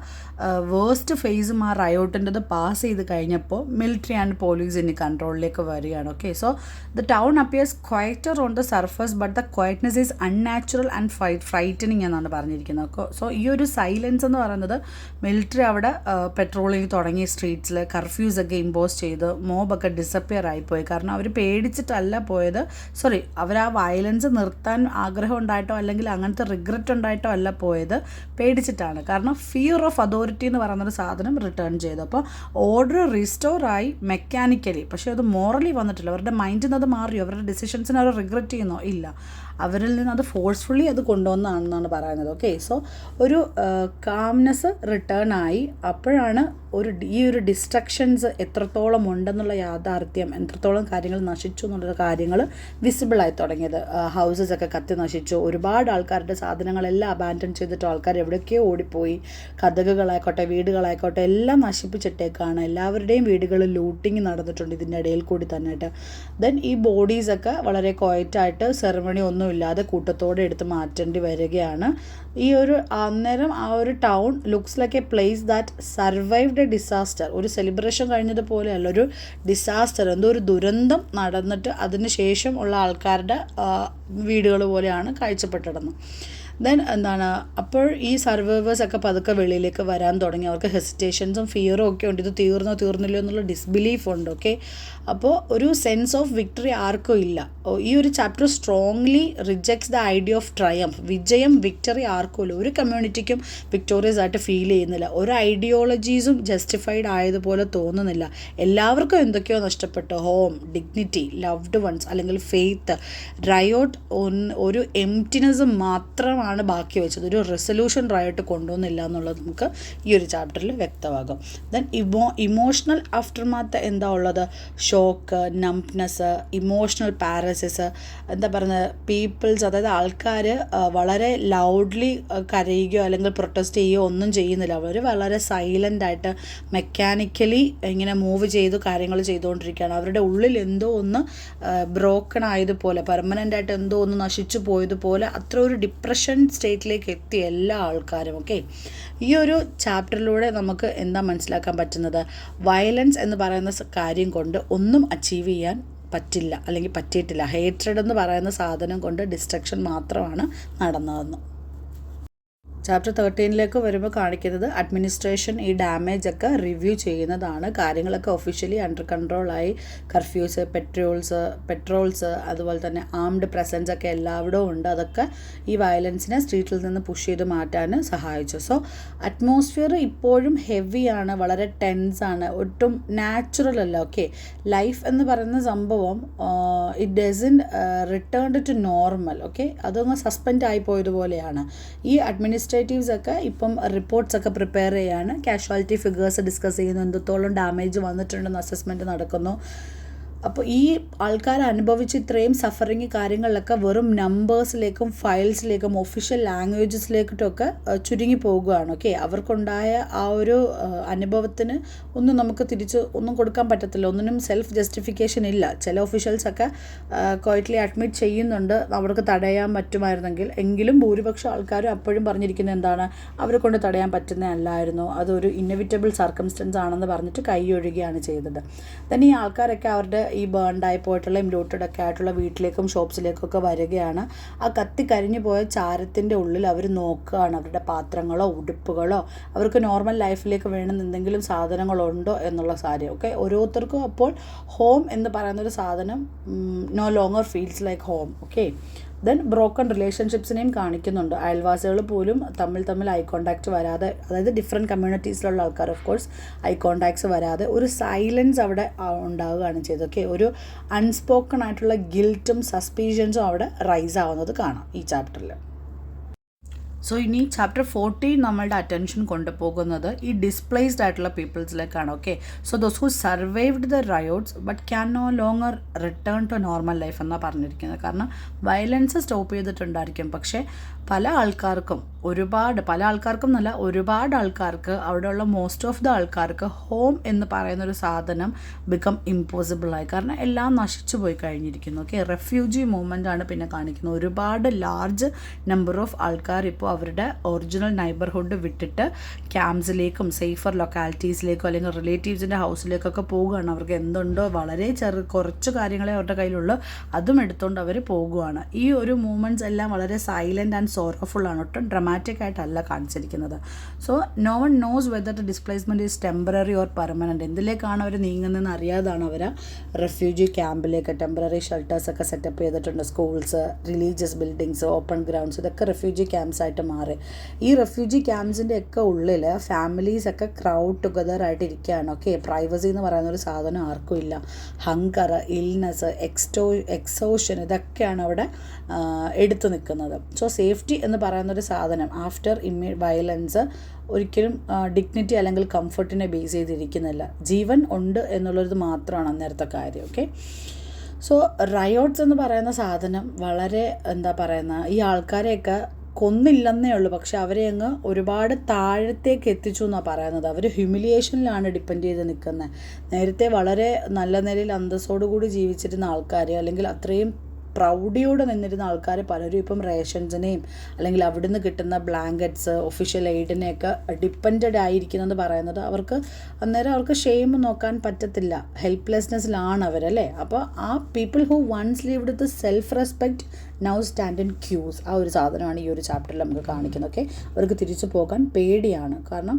വേഴ്സ്റ്റ് ഫേസും ആ റയോട്ടിൻ്റെത് പാസ് ചെയ്ത് കഴിഞ്ഞപ്പോൾ മിലിറ്ററി ആൻഡ് പോലീസ് ഇനി കൺട്രോളിലേക്ക് വരികയാണ്. Okay, so the town appears quieter on the surface but the quietness is unnatural and frightening എന്നാണ് പറഞ്ഞിരിക്കുന്നത്. സോ ഈ ഒരു സൈലൻസ് എന്ന് പറയുന്നത് മിലിറ്ററി അവിടെ പെട്രോളിങ് തുടങ്ങി, സ്ട്രീറ്റ്സിൽ കർഫ്യൂസ് ഒക്കെ ഇമ്പോസ് ചെയ്ത് മോബൊക്കെ ഡിസപ്പിയർ ആയിപ്പോയി. കാരണം അവർ പേടിച്ചിട്ടല്ല പോയത്, അവർ ആ വയലൻസ് നിർത്താൻ ആഗ്രഹം ഉണ്ടായിട്ടോ അല്ലെങ്കിൽ അങ്ങനത്തെ റിഗ്രറ്റ് ഉണ്ടായിട്ടോ അല്ല പോയത്, പേടിച്ചിട്ടാണ്. കാരണം ഫിയർ ഓഫ് അതോറിറ്റി എന്ന് പറയുന്നൊരു സാധനം റിട്ടേൺ ചെയ്തു. അപ്പോൾ ഓർഡർ റിസ്റ്റോർ ആയി മെക്കാനിക്കലി, പക്ഷേ അത് മോറലി വന്നിട്ടില്ല. അവരുടെ മൈൻഡിൽ നിന്ന് അത് മാറിയോ, അവരുടെ ഡിസിഷൻസിനെ അവർ റിഗ്രറ്റ് ചെയ്യുന്നോ? ഇല്ല, അവരിൽ നിന്ന് അത് ഫോഴ്സ്ഫുള്ളി അത് കൊണ്ടുവന്നാണെന്നാണ് പറയുന്നത്. ഓക്കെ, സോ ഒരു കാംനെസ് റിട്ടേൺ ആയി. അപ്പോഴാണ് ഈ ഒരു ഡിസ്ട്രക്ഷൻസ് എത്രത്തോളം ഉണ്ടെന്നുള്ള യാഥാർത്ഥ്യം, എത്രത്തോളം കാര്യങ്ങൾ നശിച്ചു എന്നുള്ള കാര്യങ്ങൾ വിസിബിളായി തുടങ്ങിയത്. ഹൗസസ് ഒക്കെ കത്തി നശിച്ചു, ഒരുപാട് ആൾക്കാരുടെ സാധനങ്ങളെല്ലാം അബാൻഡൻ ചെയ്തിട്ട് ആൾക്കാർ എവിടേക്കോ ഓടിപ്പോയി. കഥകുകളായിക്കോട്ടെ വീടുകളായിക്കോട്ടെ എല്ലാം നശിപ്പിച്ചിട്ടേക്കാണ്. എല്ലാവരുടെയും വീടുകളിൽ ലൂട്ടിങ് നടന്നിട്ടുണ്ട് ഇതിൻ്റെ ഇടയിൽ കൂടി തന്നെയായിട്ട്. ദെൻ ഈ ബോഡീസൊക്കെ വളരെ ക്വയറ്റായിട്ട് സെറമണി ഒന്നുമില്ലാതെ കൂട്ടത്തോടെ എടുത്ത് മാറ്റേണ്ടി വരികയാണ്. ഈ ഒരു അന്നേരം ആ ഒരു town looks like A place that survived A disaster. ഒരു സെലിബ്രേഷൻ കഴിഞ്ഞതുപോലെയല്ല, ഒരു ഡിസാസ്റ്റർ, എന്തോ ഒരു ദുരന്തം നടന്നിട്ട് അതിന് ശേഷം ഉള്ള ആൾക്കാരുടെ വീടുകൾ പോലെയാണ് കാഴ്ചപ്പെട്ടിടുന്നത്. ദെൻ അപ്പോൾ ഈ സർവൈവേഴ്സൊക്കെ പതുക്കെ വെളിയിലേക്ക് വരാൻ തുടങ്ങി. അവർക്ക് ഹെസിറ്റേഷൻസും ഫിയറും ഒക്കെ ഉണ്ട്, ഇത് തീർന്നില്ലയോ എന്നുള്ള ഡിസ്ബിലീഫ് ഉണ്ട്. ഓക്കെ, അപ്പോൾ ഒരു സെൻസ് ഓഫ് വിക്ടറി ആർക്കും ഇല്ല. ഈ ഒരു chapter strongly rejects the idea of triumph. Victory ആർക്കും ഇല്ല, ഒരു കമ്മ്യൂണിറ്റിക്കും വിക്ടോറിയസ് ആയിട്ട് ഫീൽ ചെയ്യുന്നില്ല, ഒരു ഐഡിയോളജീസും ജസ്റ്റിഫൈഡ് ആയതുപോലെ തോന്നുന്നില്ല. എല്ലാവർക്കും എന്തൊക്കെയോ നഷ്ടപ്പെട്ടു, ഹോം, ഡിഗ്നിറ്റി, ലവ്ഡ് വൺസ് അല്ലെങ്കിൽ ഫെയ്ത്ത്. റയോട്ട് ഒരു എംപ്റ്റിനെസ് മാത്രമാണ് ബാക്കി വെച്ചത്, ഒരു റെസൊല്യൂഷൻ റയോട്ട് കൊണ്ടുവന്നില്ല എന്നുള്ളത് നമുക്ക് ഈ ഒരു ചാപ്റ്ററിൽ വ്യക്തമാകും. ദെൻ ഇമോഷണൽ ആഫ്റ്റർമാത്ത് എന്താ ഉള്ളത്? ഷോക്ക്, നംപ്നെസ്, ഇമോഷണൽ പാരസിസ്, എന്താ പറയുന്നത്, പീപ്പിൾസ്, അതായത് ആൾക്കാർ വളരെ ലൗഡ്ലി കരയുകയോ അല്ലെങ്കിൽ പ്രൊട്ടസ്റ്റ് ചെയ്യുകയോ ഒന്നും ചെയ്യുന്നില്ല. അവർ വളരെ സൈലൻ്റായിട്ട് മെക്കാനിക്കലി ഇങ്ങനെ മൂവ് ചെയ്തു കാര്യങ്ങൾ ചെയ്തുകൊണ്ടിരിക്കുകയാണ്. അവരുടെ ഉള്ളിൽ എന്തോ ഒന്ന് ബ്രോക്കൺ ആയതുപോലെ, പെർമനൻ്റായിട്ട് എന്തോ ഒന്ന് നശിച്ചു പോയതുപോലെ, അത്ര ഒരു ഡിപ്രഷൻ സ്റ്റേറ്റിലേക്ക് എത്തി എല്ലാ ആൾക്കാരും. ഓക്കെ, ഈ ഒരു ചാപ്റ്ററിലൂടെ നമുക്ക് എന്താ മനസ്സിലാക്കാൻ പറ്റുന്നത്? വയലൻസ് എന്ന് പറയുന്ന കാര്യം കൊണ്ട് ഒന്നും അച്ചീവ് ചെയ്യാൻ പറ്റില്ല അല്ലെങ്കിൽ പറ്റിയിട്ടില്ല. ഹേറ്റ്രഡ് എന്ന് പറയുന്ന സാധനം കൊണ്ട് ഡിസ്ട്രക്ഷൻ മാത്രമാണ് നടന്നതെന്ന്. ചാപ്റ്റർ 13 വരുമ്പോൾ കാണിക്കുന്നത് അഡ്മിനിസ്ട്രേഷൻ ഈ ഡാമേജ് ഒക്കെ റിവ്യൂ ചെയ്യുന്നതാണ്. കാര്യങ്ങളൊക്കെ ഒഫീഷ്യലി അണ്ടർ കൺട്രോളായി. കർഫ്യൂസ്, പെട്രോൾസ് അതുപോലെ തന്നെ ആംഡ് പ്രസൻസ് ഒക്കെ എല്ലായിടവും ഉണ്ട്. അതൊക്കെ ഈ വയലൻസിനെ സ്ട്രീറ്റിൽ നിന്ന് പുഷ് ചെയ്ത് മാറ്റാൻ സഹായിച്ചു. സോ അറ്റ്മോസ്ഫിയർ ഇപ്പോഴും ഹെവിയാണ്, വളരെ ടെൻസാണ്, ഒട്ടും നാച്ചുറൽ അല്ല. ഓക്കെ, ലൈഫ് എന്ന് പറയുന്ന സംഭവം it doesn't return to normal. Okay, അതൊന്ന് സസ്പെൻഡ് ആയി പോയതുപോലെയാണ്. ഈ അഡ്മിനിസ്ട്രേറ്റീവ്സ് ഒക്കെ ഇപ്പം റിപ്പോർട്ട്സ് ഒക്കെ പ്രിപ്പയർ ചെയ്യാണ്. കാഷ്വാലിറ്റി ഫിഗേഴ്സ് ഡിസ്കസ് ചെയ്യുന്നു, എന്തൊത്തോളം ഡാമേജ് വന്നിട്ടുണ്ടെന്ന് അസസ്മെൻറ്റ് നടക്കുന്നു. അപ്പോൾ ഈ ആൾക്കാർ അനുഭവിച്ച് ഇത്രയും സഫറിങ് കാര്യങ്ങളിലൊക്കെ വെറും നമ്പേഴ്സിലേക്കും ഫയൽസിലേക്കും ഒഫീഷ്യൽ ലാംഗ്വേജസിലേക്കിട്ടൊക്കെ ചുരുങ്ങി പോകുകയാണ്. ഓക്കെ, അവർക്കുണ്ടായ ആ ഒരു അനുഭവത്തിന് ഒന്നും നമുക്ക് തിരിച്ച് ഒന്നും കൊടുക്കാൻ പറ്റത്തില്ല, ഒന്നിനും സെൽഫ് ജസ്റ്റിഫിക്കേഷൻ ഇല്ല. ചില ഒഫീഷ്യൽസൊക്കെ ക്വയറ്റ്ലി അഡ്മിറ്റ് ചെയ്യുന്നുണ്ട് അവർക്ക് തടയാൻ പറ്റുമായിരുന്നെങ്കിൽ. എങ്കിലും ഭൂരിപക്ഷം ആൾക്കാരും അപ്പോഴും പറഞ്ഞിരിക്കുന്നത് എന്താണ്, അവരെ കൊണ്ട് തടയാൻ പറ്റുന്നതല്ലായിരുന്നു, അതൊരു ഇന്നവിറ്റബിൾ സർക്കംസ്റ്റൻസ് ആണെന്ന് പറഞ്ഞിട്ട് കൈയൊഴുകയാണ് ചെയ്തത്. തന്നെ ഈ ആൾക്കാരൊക്കെ അവരുടെ ഈ ബേൺഡായി പോയിട്ടുള്ള ഇംലൂട്ടഡ് ഒക്കെ ആയിട്ടുള്ള വീട്ടിലേക്കും ഷോപ്സിലേക്കൊക്കെ വരികയാണ്. ആ കരിഞ്ഞു പോയ ചാരത്തിൻ്റെ ഉള്ളിൽ അവർ നോക്കുകയാണ് അവരുടെ പാത്രങ്ങളോ ഉടുപ്പുകളോ അവർക്ക് നോർമൽ ലൈഫിലേക്ക് വേണമെന്ന് എന്തെങ്കിലും സാധനങ്ങളുണ്ടോ എന്നുള്ള കാര്യം. ഓക്കെ, ഓരോരുത്തർക്കും അപ്പോൾ ഹോം എന്ന് പറയുന്നൊരു സാധനം no longer feels like home. Okay, then broken റിലേഷൻഷിപ്സിനെയും കാണിക്കുന്നുണ്ട്. അയൽവാസികൾ പോലും തമ്മിൽ ഐ കോണ്ടാക്റ്റ് വരാതെ, അതായത് ഡിഫറെൻറ്റ് കമ്മ്യൂണിറ്റീസിലുള്ള ആൾക്കാർ ഓഫ് കോഴ്സ് ഐ കോണ്ടാക്ട്സ് വരാതെ ഒരു സൈലൻസ് അവിടെ ഉണ്ടാവുകയാണ് ചെയ്തത്. ഓക്കെ, ഒരു അൺസ്പോക്കൺ ആയിട്ടുള്ള ഗിൽറ്റും സസ്പീഷ്യൻസും അവിടെ റൈസ് ആവുന്നത് കാണാം ഈ ചാപ്റ്ററിൽ. സോ ഇനി ചാപ്റ്റർ 14 നമ്മളുടെ അറ്റൻഷൻ കൊണ്ടുപോകുന്നത് ഈ ഡിസ്പ്ലേസ്ഡ് ആയിട്ടുള്ള പീപ്പിൾസിലേക്കാണ്. Okay, so those who survived the riots but can no longer return to normal life എന്നാണ് പറഞ്ഞിരിക്കുന്നത്. കാരണം വയലൻസ് സ്റ്റോപ്പ് ചെയ്തിട്ടുണ്ടായിരിക്കും, പക്ഷേ പല ആൾക്കാർക്കും എന്നല്ല, ഒരുപാട് ആൾക്കാർക്ക്, അവിടെയുള്ള മോസ്റ്റ് ഓഫ് ദ ആൾക്കാർക്ക് ഹോം എന്ന് പറയുന്നൊരു സാധനം ബിക്കം ഇമ്പോസിബിളായി. കാരണം എല്ലാം നശിച്ചു പോയി കഴിഞ്ഞിരിക്കുന്നു. ഓക്കെ, റെഫ്യൂജി മൂവ്മെൻ്റ് ആണ് പിന്നെ കാണിക്കുന്നത്. ഒരുപാട് ലാർജ് നമ്പർ ഓഫ് ആൾക്കാർ ഇപ്പോൾ അവരുടെ ഒറിജിനൽ നൈബർഹുഡ് വിട്ടിട്ട് ക്യാമ്പ്സിലേക്കും സേഫർ ലൊക്കാലിറ്റീസിലേക്കോ അല്ലെങ്കിൽ റിലേറ്റീവ്സിൻ്റെ ഹൗസിലേക്കൊക്കെ പോവുകയാണ്. അവർക്ക് എന്തുണ്ടോ വളരെ കുറച്ച് കാര്യങ്ങളെ അവരുടെ കയ്യിലുള്ളൂ, അതും എടുത്തുകൊണ്ട് അവർ പോകുകയാണ്. ഈ ഒരു മൂവ്മെൻറ്റ്സ് എല്ലാം വളരെ സൈലൻ്റ് ആൻഡ് സോറോഫുൾ ആണ്, ഒട്ടും ഡ്രമാറ്റിക് ആയിട്ടല്ല കാണിച്ചിരിക്കുന്നത്. So no one knows whether the displacement is temporary or permanent. എന്തിലേക്കാണ് അവർ നീങ്ങുന്നതെന്ന് അറിയാതാണ് അവർ റെഫ്യൂജി ക്യാമ്പിലേക്ക് ടെമ്പററി ഷെൽട്ടേഴ്സൊക്കെ സെറ്റപ്പ് ചെയ്തിട്ടുണ്ട്. Schools, religious buildings, open grounds, ഇതൊക്കെ റെഫ്യൂജി ക്യാമ്പ്സ് ആയിട്ട് മാറി. ഈ റെഫ്യൂജി ക്യാമ്പ്സിൻ്റെ ഒക്കെ ഉള്ളിൽ ഫാമിലീസൊക്കെ ക്രൗഡ് ടുഗദർ ആയിട്ട് ഇരിക്കുകയാണ്. ഓക്കെ, പ്രൈവസി എന്ന് പറയുന്നൊരു സാധനം ആർക്കും ഇല്ല. ഹങ്കർ, ഇൽനെസ്, എക്സോഷൻ, ഇതൊക്കെയാണ് അവിടെ എടുത്തു നിൽക്കുന്നത്. സോ സേഫ്റ്റി എന്ന് പറയുന്നൊരു സാധനം ആഫ്റ്റർ വയലൻസ് ഒരിക്കലും ഡിഗ്നിറ്റി അല്ലെങ്കിൽ കംഫർട്ടിനെ ബേസ് ചെയ്തിരിക്കുന്നില്ല. ജീവൻ ഉണ്ട് എന്നുള്ളത് മാത്രമാണ് അന്നേരത്തെ കാര്യം. ഓക്കെ, സോ റയോട്ട്സ് എന്ന് പറയുന്ന സാധനം വളരെ ഈ ആൾക്കാരെയൊക്കെ കൊന്നില്ലെന്നേ ഉള്ളൂ, പക്ഷെ അവരെ അങ്ങ് ഒരുപാട് താഴത്തേക്ക് എത്തിച്ചു എന്നാണ് പറയുന്നത്. അവർ ഹ്യൂമിലിയേഷനിലാണ് ഡിപ്പെൻഡ് ചെയ്ത് നിൽക്കുന്നത്. നേരത്തെ വളരെ നല്ല നിലയിൽ അന്തസ്സോടുകൂടി ജീവിച്ചിരുന്ന ആൾക്കാർ, അല്ലെങ്കിൽ അത്രയും പ്രൗഡിയോടെ നിന്നിരുന്ന ആൾക്കാർ പലരും ഇപ്പം റേഷൻസിനെയും അല്ലെങ്കിൽ അവിടുന്ന് കിട്ടുന്ന ബ്ലാങ്കറ്റ്സ്, ഒഫീഷ്യൽ എയ്ഡിനെയൊക്കെ ഡിപ്പെൻഡഡ് ആയിരിക്കുന്നെന്ന് പറയുന്നത് അന്നേരം അവർക്ക് ഷെയിം നോക്കാൻ പറ്റത്തില്ല, ഹെൽപ്ലെസ്നെസ്സിലാണ് അവരല്ലേ. അപ്പോൾ ആ people who once lived with self respect now stand in queues. ആ ഒരു സാധനമാണ് ഈ ഒരു ചാപ്റ്ററിൽ നമുക്ക് കാണിക്കുന്നത്. ഓക്കെ, അവർക്ക് തിരിച്ചു പോകാൻ പേടിയാണ്. കാരണം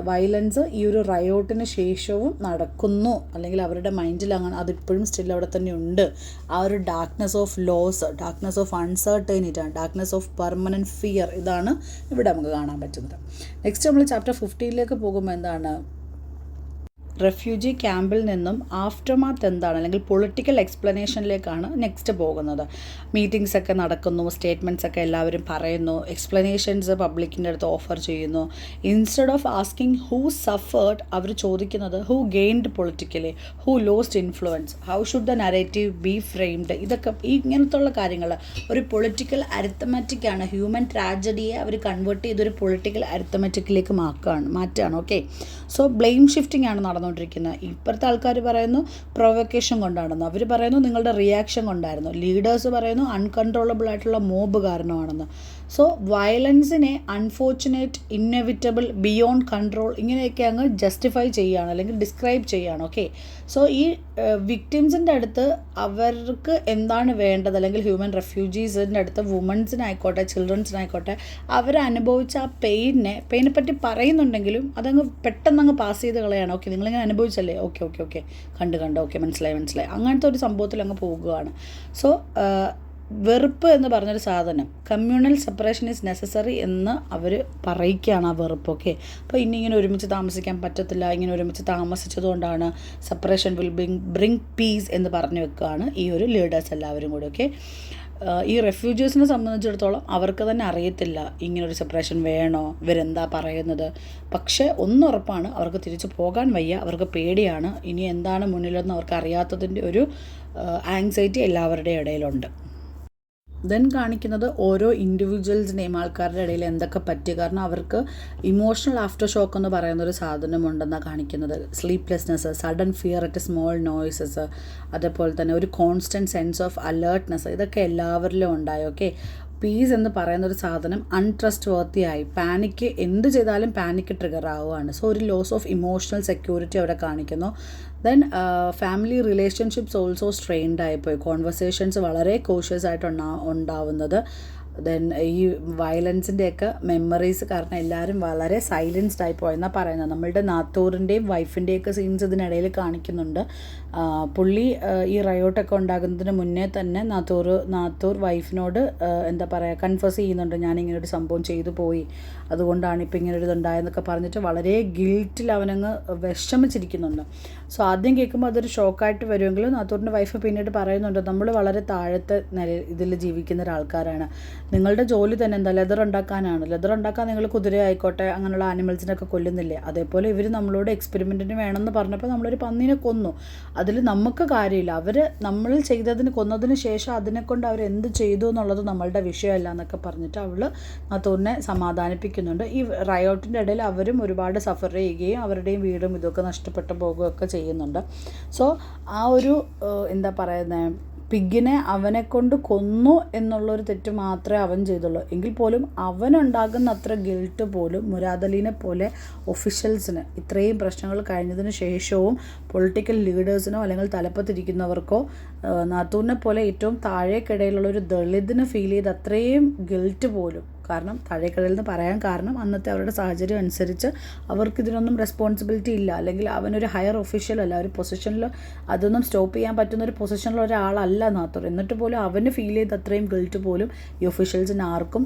വയലൻസ് ഈ ഒരു റയോട്ടിന് ശേഷവും നടക്കുന്നു, അല്ലെങ്കിൽ അവരുടെ മൈൻഡിൽ അങ്ങനെ അതിപ്പോഴും സ്റ്റിൽ അവിടെ തന്നെ ഉണ്ട്. ആ ഒരു darkness of loss, darkness of uncertainty, darkness of permanent fear, ഇതാണ് ഇവിടെ നമുക്ക് കാണാൻ പറ്റുന്നത്. നെക്സ്റ്റ് നമ്മൾ ചാപ്റ്റർ 15 പോകുമ്പോൾ എന്താണ്, റെഫ്യൂജി ക്യാമ്പിൽ നിന്നും ആഫ്റ്റർമാത്ത് എന്താണ്, അല്ലെങ്കിൽ പൊളിറ്റിക്കൽ എക്സ്പ്ലനേഷനിലേക്കാണ് നെക്സ്റ്റ് പോകുന്നത്. മീറ്റിംഗ്സ് ഒക്കെ നടക്കുന്നു, സ്റ്റേറ്റ്മെൻറ്റ്സ് ഒക്കെ എല്ലാവരും പറയുന്നു, എക്സ്പ്ലനേഷൻസ് പബ്ലിക്കിൻ്റെ അടുത്ത് ഓഫർ ചെയ്യുന്നു. Instead of asking who suffered, അവർ ചോദിക്കുന്നത് who gained politically, who lost influence, how should the narrative be framed. ഇതൊക്കെ ഇങ്ങനത്തുള്ള കാര്യങ്ങൾ ഒരു പൊളിറ്റിക്കൽ അരിത്തമാറ്റിക്കാണ്. ഹ്യൂമൻ ട്രാജഡിയെ അവർ കൺവേർട്ട് ചെയ്തൊരു പൊളിറ്റിക്കൽ അരിത്തമാറ്റിക്കിലേക്ക് മാറ്റുകയാണ്. ഓക്കെ, സോ ബ്ലെയിം ഷിഫ്റ്റിംഗ് ആണ് നടന്നുകൊണ്ടിരിക്കുന്നത്. ഇപ്പോഴത്തെ ആൾക്കാർ പറയുന്നു പ്രൊവക്കേഷൻ കൊണ്ടാണെന്ന്, അവർ പറയുന്നു നിങ്ങളുടെ റിയാക്ഷൻ കൊണ്ടായിരുന്നു, ലീഡേഴ്സ് പറയുന്നു അൺകൺട്രോളബിൾ ആയിട്ടുള്ള മോബ് കാരണമാണെന്ന്. സോ വയലൻസിനെ അൺഫോർച്ചുനേറ്റ്, ഇന്നെവിറ്റബിൾ, ബിയോണ്ട് കൺട്രോൾ ഇങ്ങനെയൊക്കെ അങ്ങ് ജസ്റ്റിഫൈ ചെയ്യുകയാണ് അല്ലെങ്കിൽ ഡിസ്ക്രൈബ് ചെയ്യുകയാണ്. ഓക്കെ, സോ ഈ വിക്ടിംസിൻ്റെ അടുത്ത് അവർക്ക് എന്താണ് വേണ്ടത്, അല്ലെങ്കിൽ ഹ്യൂമൻ റെഫ്യൂജീസിൻ്റെ അടുത്ത് വുമൻസിനായിക്കോട്ടെ ചിൽഡ്രൻസിനായിക്കോട്ടെ അവരനുഭവിച്ച ആ പെയിനെ പറ്റി പറയുന്നുണ്ടെങ്കിലും അതങ്ങ് പെട്ടെന്ന് പാസ് ചെയ്ത് കളയാണ്. ഓക്കെ, നിങ്ങളിങ്ങനെ അനുഭവിച്ചല്ലേ, ഓക്കെ ഓക്കെ ഓക്കെ കണ്ട് ഓക്കെ മനസ്സിലായി അങ്ങനത്തെ ഒരു സംഭവത്തിൽ അങ്ങ് പോകുകയാണ്. സോ വെറുപ്പ് എന്ന് പറഞ്ഞൊരു സാധനം, കമ്മ്യൂണൽ സെപ്പറേഷൻ ഈസ് നെസസറി എന്ന് അവർ പറയിക്കുകയാണ് ആ വെറുപ്പ്. ഓക്കെ, അപ്പോൾ ഇങ്ങനെ ഒരുമിച്ച് താമസിക്കാൻ പറ്റത്തില്ല, ഇങ്ങനെ ഒരുമിച്ച് താമസിച്ചതുകൊണ്ടാണ് സെപ്പറേഷൻ വിൽ ബ്രിങ് പീസ് എന്ന് പറഞ്ഞു വെക്കുകയാണ് ഈ ഒരു ലീഡേഴ്സ് എല്ലാവരും കൂടി. ഓക്കെ, ഈ റെഫ്യൂജീസിനെ സംബന്ധിച്ചിടത്തോളം അവർക്ക് തന്നെ അറിയത്തില്ല ഇങ്ങനൊരു സെപ്പറേഷൻ വേണോ, ഇവരെന്താ പറയുന്നത്. പക്ഷേ ഒന്നുറപ്പാണ്, അവർക്ക് തിരിച്ചു പോകാൻ വയ്യ, അവർക്ക് പേടിയാണ്, ഇനി എന്താണ് മുന്നിലെന്ന് അവർക്ക് അറിയാത്തതിൻ്റെ ഒരു ആങ്സൈറ്റി എല്ലാവരുടെയും ഇടയിലുണ്ട്. ദെൻ കാണിക്കുന്നത് ഓരോ ഇൻഡിവിജ്വൽസിനെയും ആൾക്കാരുടെ ഇടയിൽ എന്തൊക്കെ പറ്റി, കാരണം അവർക്ക് ഇമോഷണൽ ആഫ്റ്റർ ഷോക്ക് എന്ന് പറയുന്നൊരു സാധനമുണ്ടെന്നാണ് കാണിക്കുന്നത്. Sleeplessness, sudden fear at small noises, അതേപോലെ തന്നെ ഒരു കോൺസ്റ്റൻറ്റ് സെൻസ് ഓഫ് അലേർട്ട്നെസ്, ഇതൊക്കെ എല്ലാവരിലും ഉണ്ടായി. ഓക്കെ, പീസ് എന്ന് പറയുന്നൊരു സാധനം അൺട്രസ്റ്റ് വർത്തിയായി, പാനിക്ക് എന്ത് ചെയ്താലും പാനിക്ക് ട്രിഗർ ആവുകയാണ്. സോ ഒരു ലോസ് ഓഫ് ഇമോഷണൽ സെക്യൂരിറ്റി അവിടെ കാണിക്കുന്നു. Then family relationships also strained ആയിപ്പോയി, കോൺവെർസേഷൻസ് വളരെ കോഷ്യസ് ആയിട്ട് ഉണ്ടാവുന്നത്. ദെൻ ഈ വയലൻസിൻ്റെയൊക്കെ മെമ്മറീസ് കാരണം എല്ലാവരും വളരെ സൈലൻസ്ഡ് ആയിപ്പോയി എന്നാണ് പറയുന്നത്. നമ്മളുടെ നാത്തൂറിൻ്റെയും വൈഫിൻ്റെയൊക്കെ സീൻസ് ഇതിനിടയിൽ കാണിക്കുന്നുണ്ട്. പുള്ളി ഈ റയോട്ടൊക്കെ ഉണ്ടാകുന്നതിന് മുന്നേ തന്നെ നാത്തൂർ വൈഫിനോട് എന്താ പറയുക കൺഫേസ് ചെയ്യുന്നുണ്ട്, ഞാനിങ്ങനെ ഒരു സംഭവം ചെയ്തു പോയി, അതുകൊണ്ടാണ് ഇപ്പോൾ ഇങ്ങനെ ഒരു ഇതുണ്ടായെന്നൊക്കെ പറഞ്ഞിട്ട് വളരെ ഗിൽറ്റിൽ അവനങ്ങ് വിഷമിച്ചിരിക്കുന്നുണ്ട്. സോ ആദ്യം കേൾക്കുമ്പോൾ അതൊരു ഷോക്കായിട്ട് വരുമെങ്കിലും നാത്തൂറിൻ്റെ വൈഫ് പിന്നീട് പറയുന്നുണ്ട്, നമ്മൾ വളരെ താഴത്തെ ഇതിൽ ജീവിക്കുന്ന ഒരാൾക്കാരാണ്, നിങ്ങളുടെ ജോലി തന്നെ എന്താ ലെതർ ഉണ്ടാക്കാനാണ്, ലെതർ ഉണ്ടാക്കാൻ നിങ്ങൾ കുതിര ആയിക്കോട്ടെ അങ്ങനെയുള്ള ആനിമൽസിനൊക്കെ കൊല്ലുന്നില്ലേ, അതേപോലെ ഇവർ നമ്മളോട് എക്സ്പെരിമെൻറ്റിന് വേണമെന്ന് പറഞ്ഞപ്പോൾ നമ്മളൊരു പന്നീനെ കൊന്നു, അതിൽ നമുക്ക് കാര്യമില്ല, നമ്മൾ ചെയ്തതിന് കൊന്നതിന് ശേഷം അതിനെക്കൊണ്ട് അവർ എന്ത് ചെയ്തു എന്നുള്ളത് നമ്മളുടെ വിഷയമല്ല എന്നൊക്കെ പറഞ്ഞിട്ട് അവൾ നാത്തൂറിനെ സമാധാനിപ്പിക്കുന്നുണ്ട്. ഈ റയോട്ടിൻ്റെ ഇടയിൽ അവരും ഒരുപാട് സഫർ ചെയ്യുകയും അവരുടെയും വീടും ഇതൊക്കെ നഷ്ടപ്പെട്ടു പോകുകയൊക്കെ ചെയ്യുന്നുണ്ട്. സോ ആ ഒരു എന്താ പറയുന്നത്, പിഗിനെ അവനെ കൊണ്ട് കൊന്നു എന്നുള്ളൊരു തെറ്റ് മാത്രമേ അവൻ ചെയ്തുള്ളൂ, എങ്കിൽ പോലും അവനുണ്ടാകുന്ന അത്ര ഗിൽട്ട് പോലും മുരാദലീനെ പോലെ ഒഫീഷ്യൽസിന് ഇത്രയും പ്രശ്നങ്ങൾ കഴിഞ്ഞതിന് ശേഷവും പൊളിറ്റിക്കൽ ലീഡേഴ്സിനോ അല്ലെങ്കിൽ തലപ്പത്തിരിക്കുന്നവർക്കോ നാത്തൂരിനെ പോലെ ഏറ്റവും താഴേക്കിടയിലുള്ള ഒരു ദളിതിന് ഫീൽ ചെയ്ത് അത്രയും ഗിൽട്ട് പോലും, കാരണം താഴേക്കിടയിൽ നിന്ന് പറയാൻ കാരണം അന്നത്തെ അവരുടെ സാഹചര്യം അനുസരിച്ച് അവർക്കിതിനൊന്നും റെസ്പോൺസിബിലിറ്റി ഇല്ല, അല്ലെങ്കിൽ അവനൊരു ഹയർ ഒഫീഷ്യൽ അല്ല, ഒരു പൊസിഷനിൽ അതൊന്നും സ്റ്റോപ്പ് ചെയ്യാൻ പറ്റുന്ന ഒരു പൊസിഷനിൽ ഒരാളല്ല നാത്തൂർ, എന്നിട്ട് പോലും അവന് ഫീൽ ചെയ്ത് അത്രയും ഗിൽറ്റ് പോലും ഈ ഒഫീഷ്യൽസിന് ആർക്കും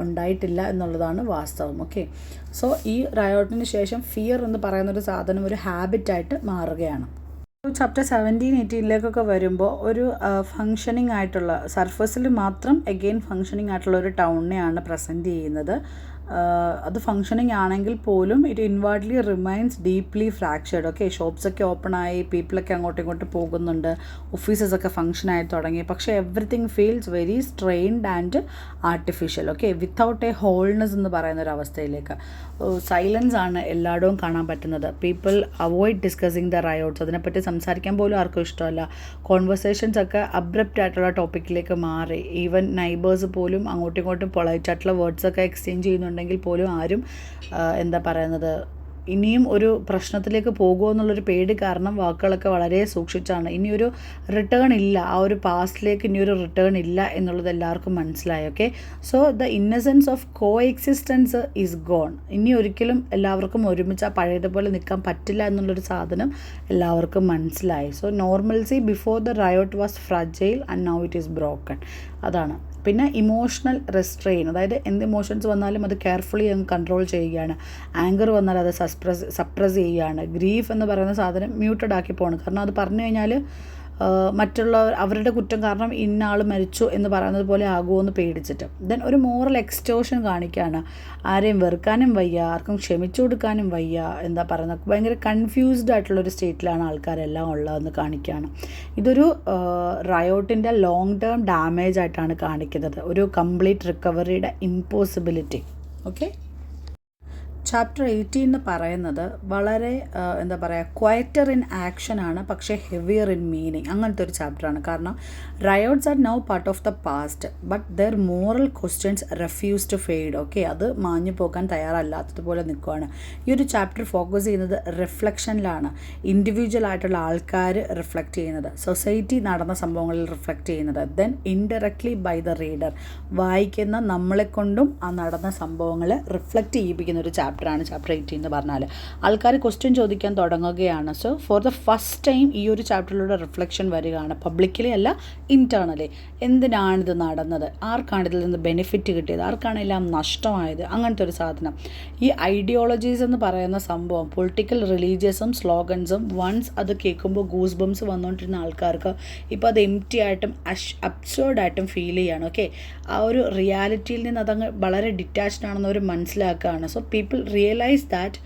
ഉണ്ടായിട്ടില്ല എന്നുള്ളതാണ് വാസ്തവം. ഓക്കെ, സോ ഈ റയോട്ടിന് ശേഷം ഫിയർ എന്ന് പറയുന്നൊരു സാധനം ഒരു ഹാബിറ്റായിട്ട് മാറുകയാണ്. ചാപ്റ്റർ 17-18 വരുമ്പോൾ ഒരു ഫങ്ഷനിങ് ആയിട്ടുള്ള സർഫസിൽ മാത്രം എഗെയിൻ ഫങ്ഷനിങ് ആയിട്ടുള്ള ഒരു ടൗണിനെയാണ് പ്രസൻറ്റ് ചെയ്യുന്നത്. അത് ഫങ്ഷനിങ് ആണെങ്കിൽ പോലും it inwardly remains deeply fractured. Okay, ഷോപ്സൊക്കെ ഓപ്പണായി, പീപ്പിളൊക്കെ അങ്ങോട്ടും ഇങ്ങോട്ടും പോകുന്നുണ്ട്, ഓഫീസസൊക്കെ ഫങ്ഷനായി തുടങ്ങി, പക്ഷേ everything feels very strained and artificial. Okay, without a wholeness എന്ന് പറയുന്ന ഒരു അവസ്ഥയിലേക്ക് സൈലൻസ് ആണ് എല്ലായിടവും കാണാൻ പറ്റുന്നത്. People avoid discussing the riots, അതിനെപ്പറ്റി സംസാരിക്കാൻ പോലും ആർക്കും ഇഷ്ടമല്ല. കോൺവെർസേഷൻസ് ഒക്കെ അബ്രപ്റ്റ് ആയിട്ടുള്ള ടോപ്പിക്കിലേക്ക് മാറി, ഈവൻ നൈബേഴ്സ് പോലും അങ്ങോട്ടും ഇങ്ങോട്ടും പൊളൈറ്റ് ആയിട്ടുള്ള വേർഡ്സൊക്കെ എക്സ്ചേഞ്ച് ചെയ്യുന്നുണ്ടെങ്കിൽ പോലും ആരും എന്താ പറയുന്നത് ഇനിയും ഒരു പ്രശ്നത്തിലേക്ക് പോകുമോ എന്നുള്ളൊരു പേടി കാരണം വാക്കുകളൊക്കെ വളരെ സൂക്ഷിച്ചാണ്. ഇനിയൊരു റിട്ടേൺ ഇല്ല, ആ ഒരു പാസ്റ്റിലേക്ക് ഇനിയൊരു റിട്ടേൺ ഇല്ല എന്നുള്ളത് എല്ലാവർക്കും മനസ്സിലായി. Okay, so the innocence of coexistence is gone. ഇനി ഒരിക്കലും എല്ലാവർക്കും ഒരുമിച്ച് ആ പഴയതുപോലെ നിൽക്കാൻ പറ്റില്ല എന്നുള്ളൊരു സാധനം എല്ലാവർക്കും മനസ്സിലായി. So normalcy before the riot was fragile and now it is broken. അതാണ്. പിന്നെ ഇമോഷണൽ റെസ്ട്രെയിൻ, അതായത് എന്ത് ഇമോഷൻസ് വന്നാലും അത് കെയർഫുള്ളി അങ്ങ് കൺട്രോൾ ചെയ്യുകയാണ്. ആങ്കർ വന്നാൽ അത് സപ്രസ് ചെയ്യുകയാണ്. ഗ്രീഫ് എന്ന് പറയുന്ന സാധനം മ്യൂട്ടഡ് ആക്കി പോകണം, കാരണം അത് പറഞ്ഞു കഴിഞ്ഞാൽ മറ്റുള്ളവർ അവരുടെ കുറ്റം കാരണം ഇന്ന ആൾ മരിച്ചു എന്ന് പറയുന്നത് പോലെ ആകുമോ എന്ന് പേടിച്ചിട്ട്. ദെൻ ഒരു മോറൽ എക്സ്റ്റോഷൻ കാണിക്കുകയാണ്. ആരെയും വെറുക്കാനും വയ്യ, ആർക്കും ക്ഷമിച്ചു കൊടുക്കാനും വയ്യ, എന്താ പറയുന്നത് ഭയങ്കര കൺഫ്യൂസ്ഡ് ആയിട്ടുള്ളൊരു സ്റ്റേറ്റിലാണ് ആൾക്കാരെല്ലാം ഉള്ളതെന്ന് കാണിക്കുകയാണ്. ഇതൊരു റയോട്ടിൻ്റെ ലോങ് ടേം ഡാമേജ് ആയിട്ടാണ് കാണിക്കുന്നത്, ഒരു കംപ്ലീറ്റ് റിക്കവറിയുടെ ഇമ്പോസിബിലിറ്റി. ഓക്കെ, ചാപ്റ്റർ 18 എന്ന് പറയുന്നത് വളരെ എന്താ പറയുക ക്വയറ്റർ ഇൻ ആക്ഷൻ ആണ്, പക്ഷേ ഹെവിയർ ഇൻ മീനിങ് അങ്ങനത്തെ ഒരു ചാപ്റ്ററാണ്. കാരണം riots are now part of the past but their moral questions refuse to fade. Okay, അത് മാഞ്ഞു പോകാൻ തയ്യാറല്ലാത്തതുപോലെ നിൽക്കുകയാണ്. ഈ ഒരു ചാപ്റ്റർ ഫോക്കസ് ചെയ്യുന്നത് റിഫ്ലക്ഷനിലാണ്. ഇൻഡിവിജ്വൽ ആയിട്ടുള്ള ആൾക്കാർ റിഫ്ലക്റ്റ് ചെയ്യുന്നത്, സൊസൈറ്റി നടന്ന സംഭവങ്ങളിൽ റിഫ്ലക്റ്റ് ചെയ്യുന്നത്, then indirectly by the reader, വായിക്കുന്ന നമ്മളെക്കൊണ്ടും ആ നടന്ന സംഭവങ്ങൾ റിഫ്ലക്റ്റ് ചെയ്യിപ്പിക്കുന്ന ഒരു ചാപ്റ്ററാണ് ചാപ്റ്റർ 18 എന്ന് പറഞ്ഞാൽ. ആൾക്കാർ ക്വസ്റ്റ്യൻ ചോദിക്കാൻ തുടങ്ങുകയാണ്. So for the first time ഈ ഒരു ചാപ്റ്ററിലൂടെ റിഫ്ലക്ഷൻ വരികയാണ്. പബ്ലിക്കലി അല്ല, ഇൻറ്റേർണലി. എന്തിനാണിത് നടന്നത്, ആർക്കാണ് ഇതിൽ നിന്ന് ബെനിഫിറ്റ് കിട്ടിയത്, ആർക്കാണ് എല്ലാം നഷ്ടമായത്, അങ്ങനത്തെ ഒരു സാധനം. ഈ ഐഡിയോളജീസ് എന്ന് പറയുന്ന സംഭവം, പൊളിറ്റിക്കൽ റിലീജിയസും സ്ലോഗൻസും വൺസ് അത് കേൾക്കുമ്പോൾ ഗൂസ് ബംസ് വന്നുകൊണ്ടിരുന്ന ആൾക്കാർക്ക് ഇപ്പോൾ അത് എംപ്റ്റി ആയിട്ടും അബ്സേർഡായിട്ടും ഫീൽ ചെയ്യാണ്. ഓക്കെ, ആ ഒരു റിയാലിറ്റിയിൽ നിന്ന് അതങ്ങ് വളരെ ഡിറ്റാച്ച്ഡ് ആണെന്ന് അവർ മനസ്സിലാക്കുകയാണ്. So people realise that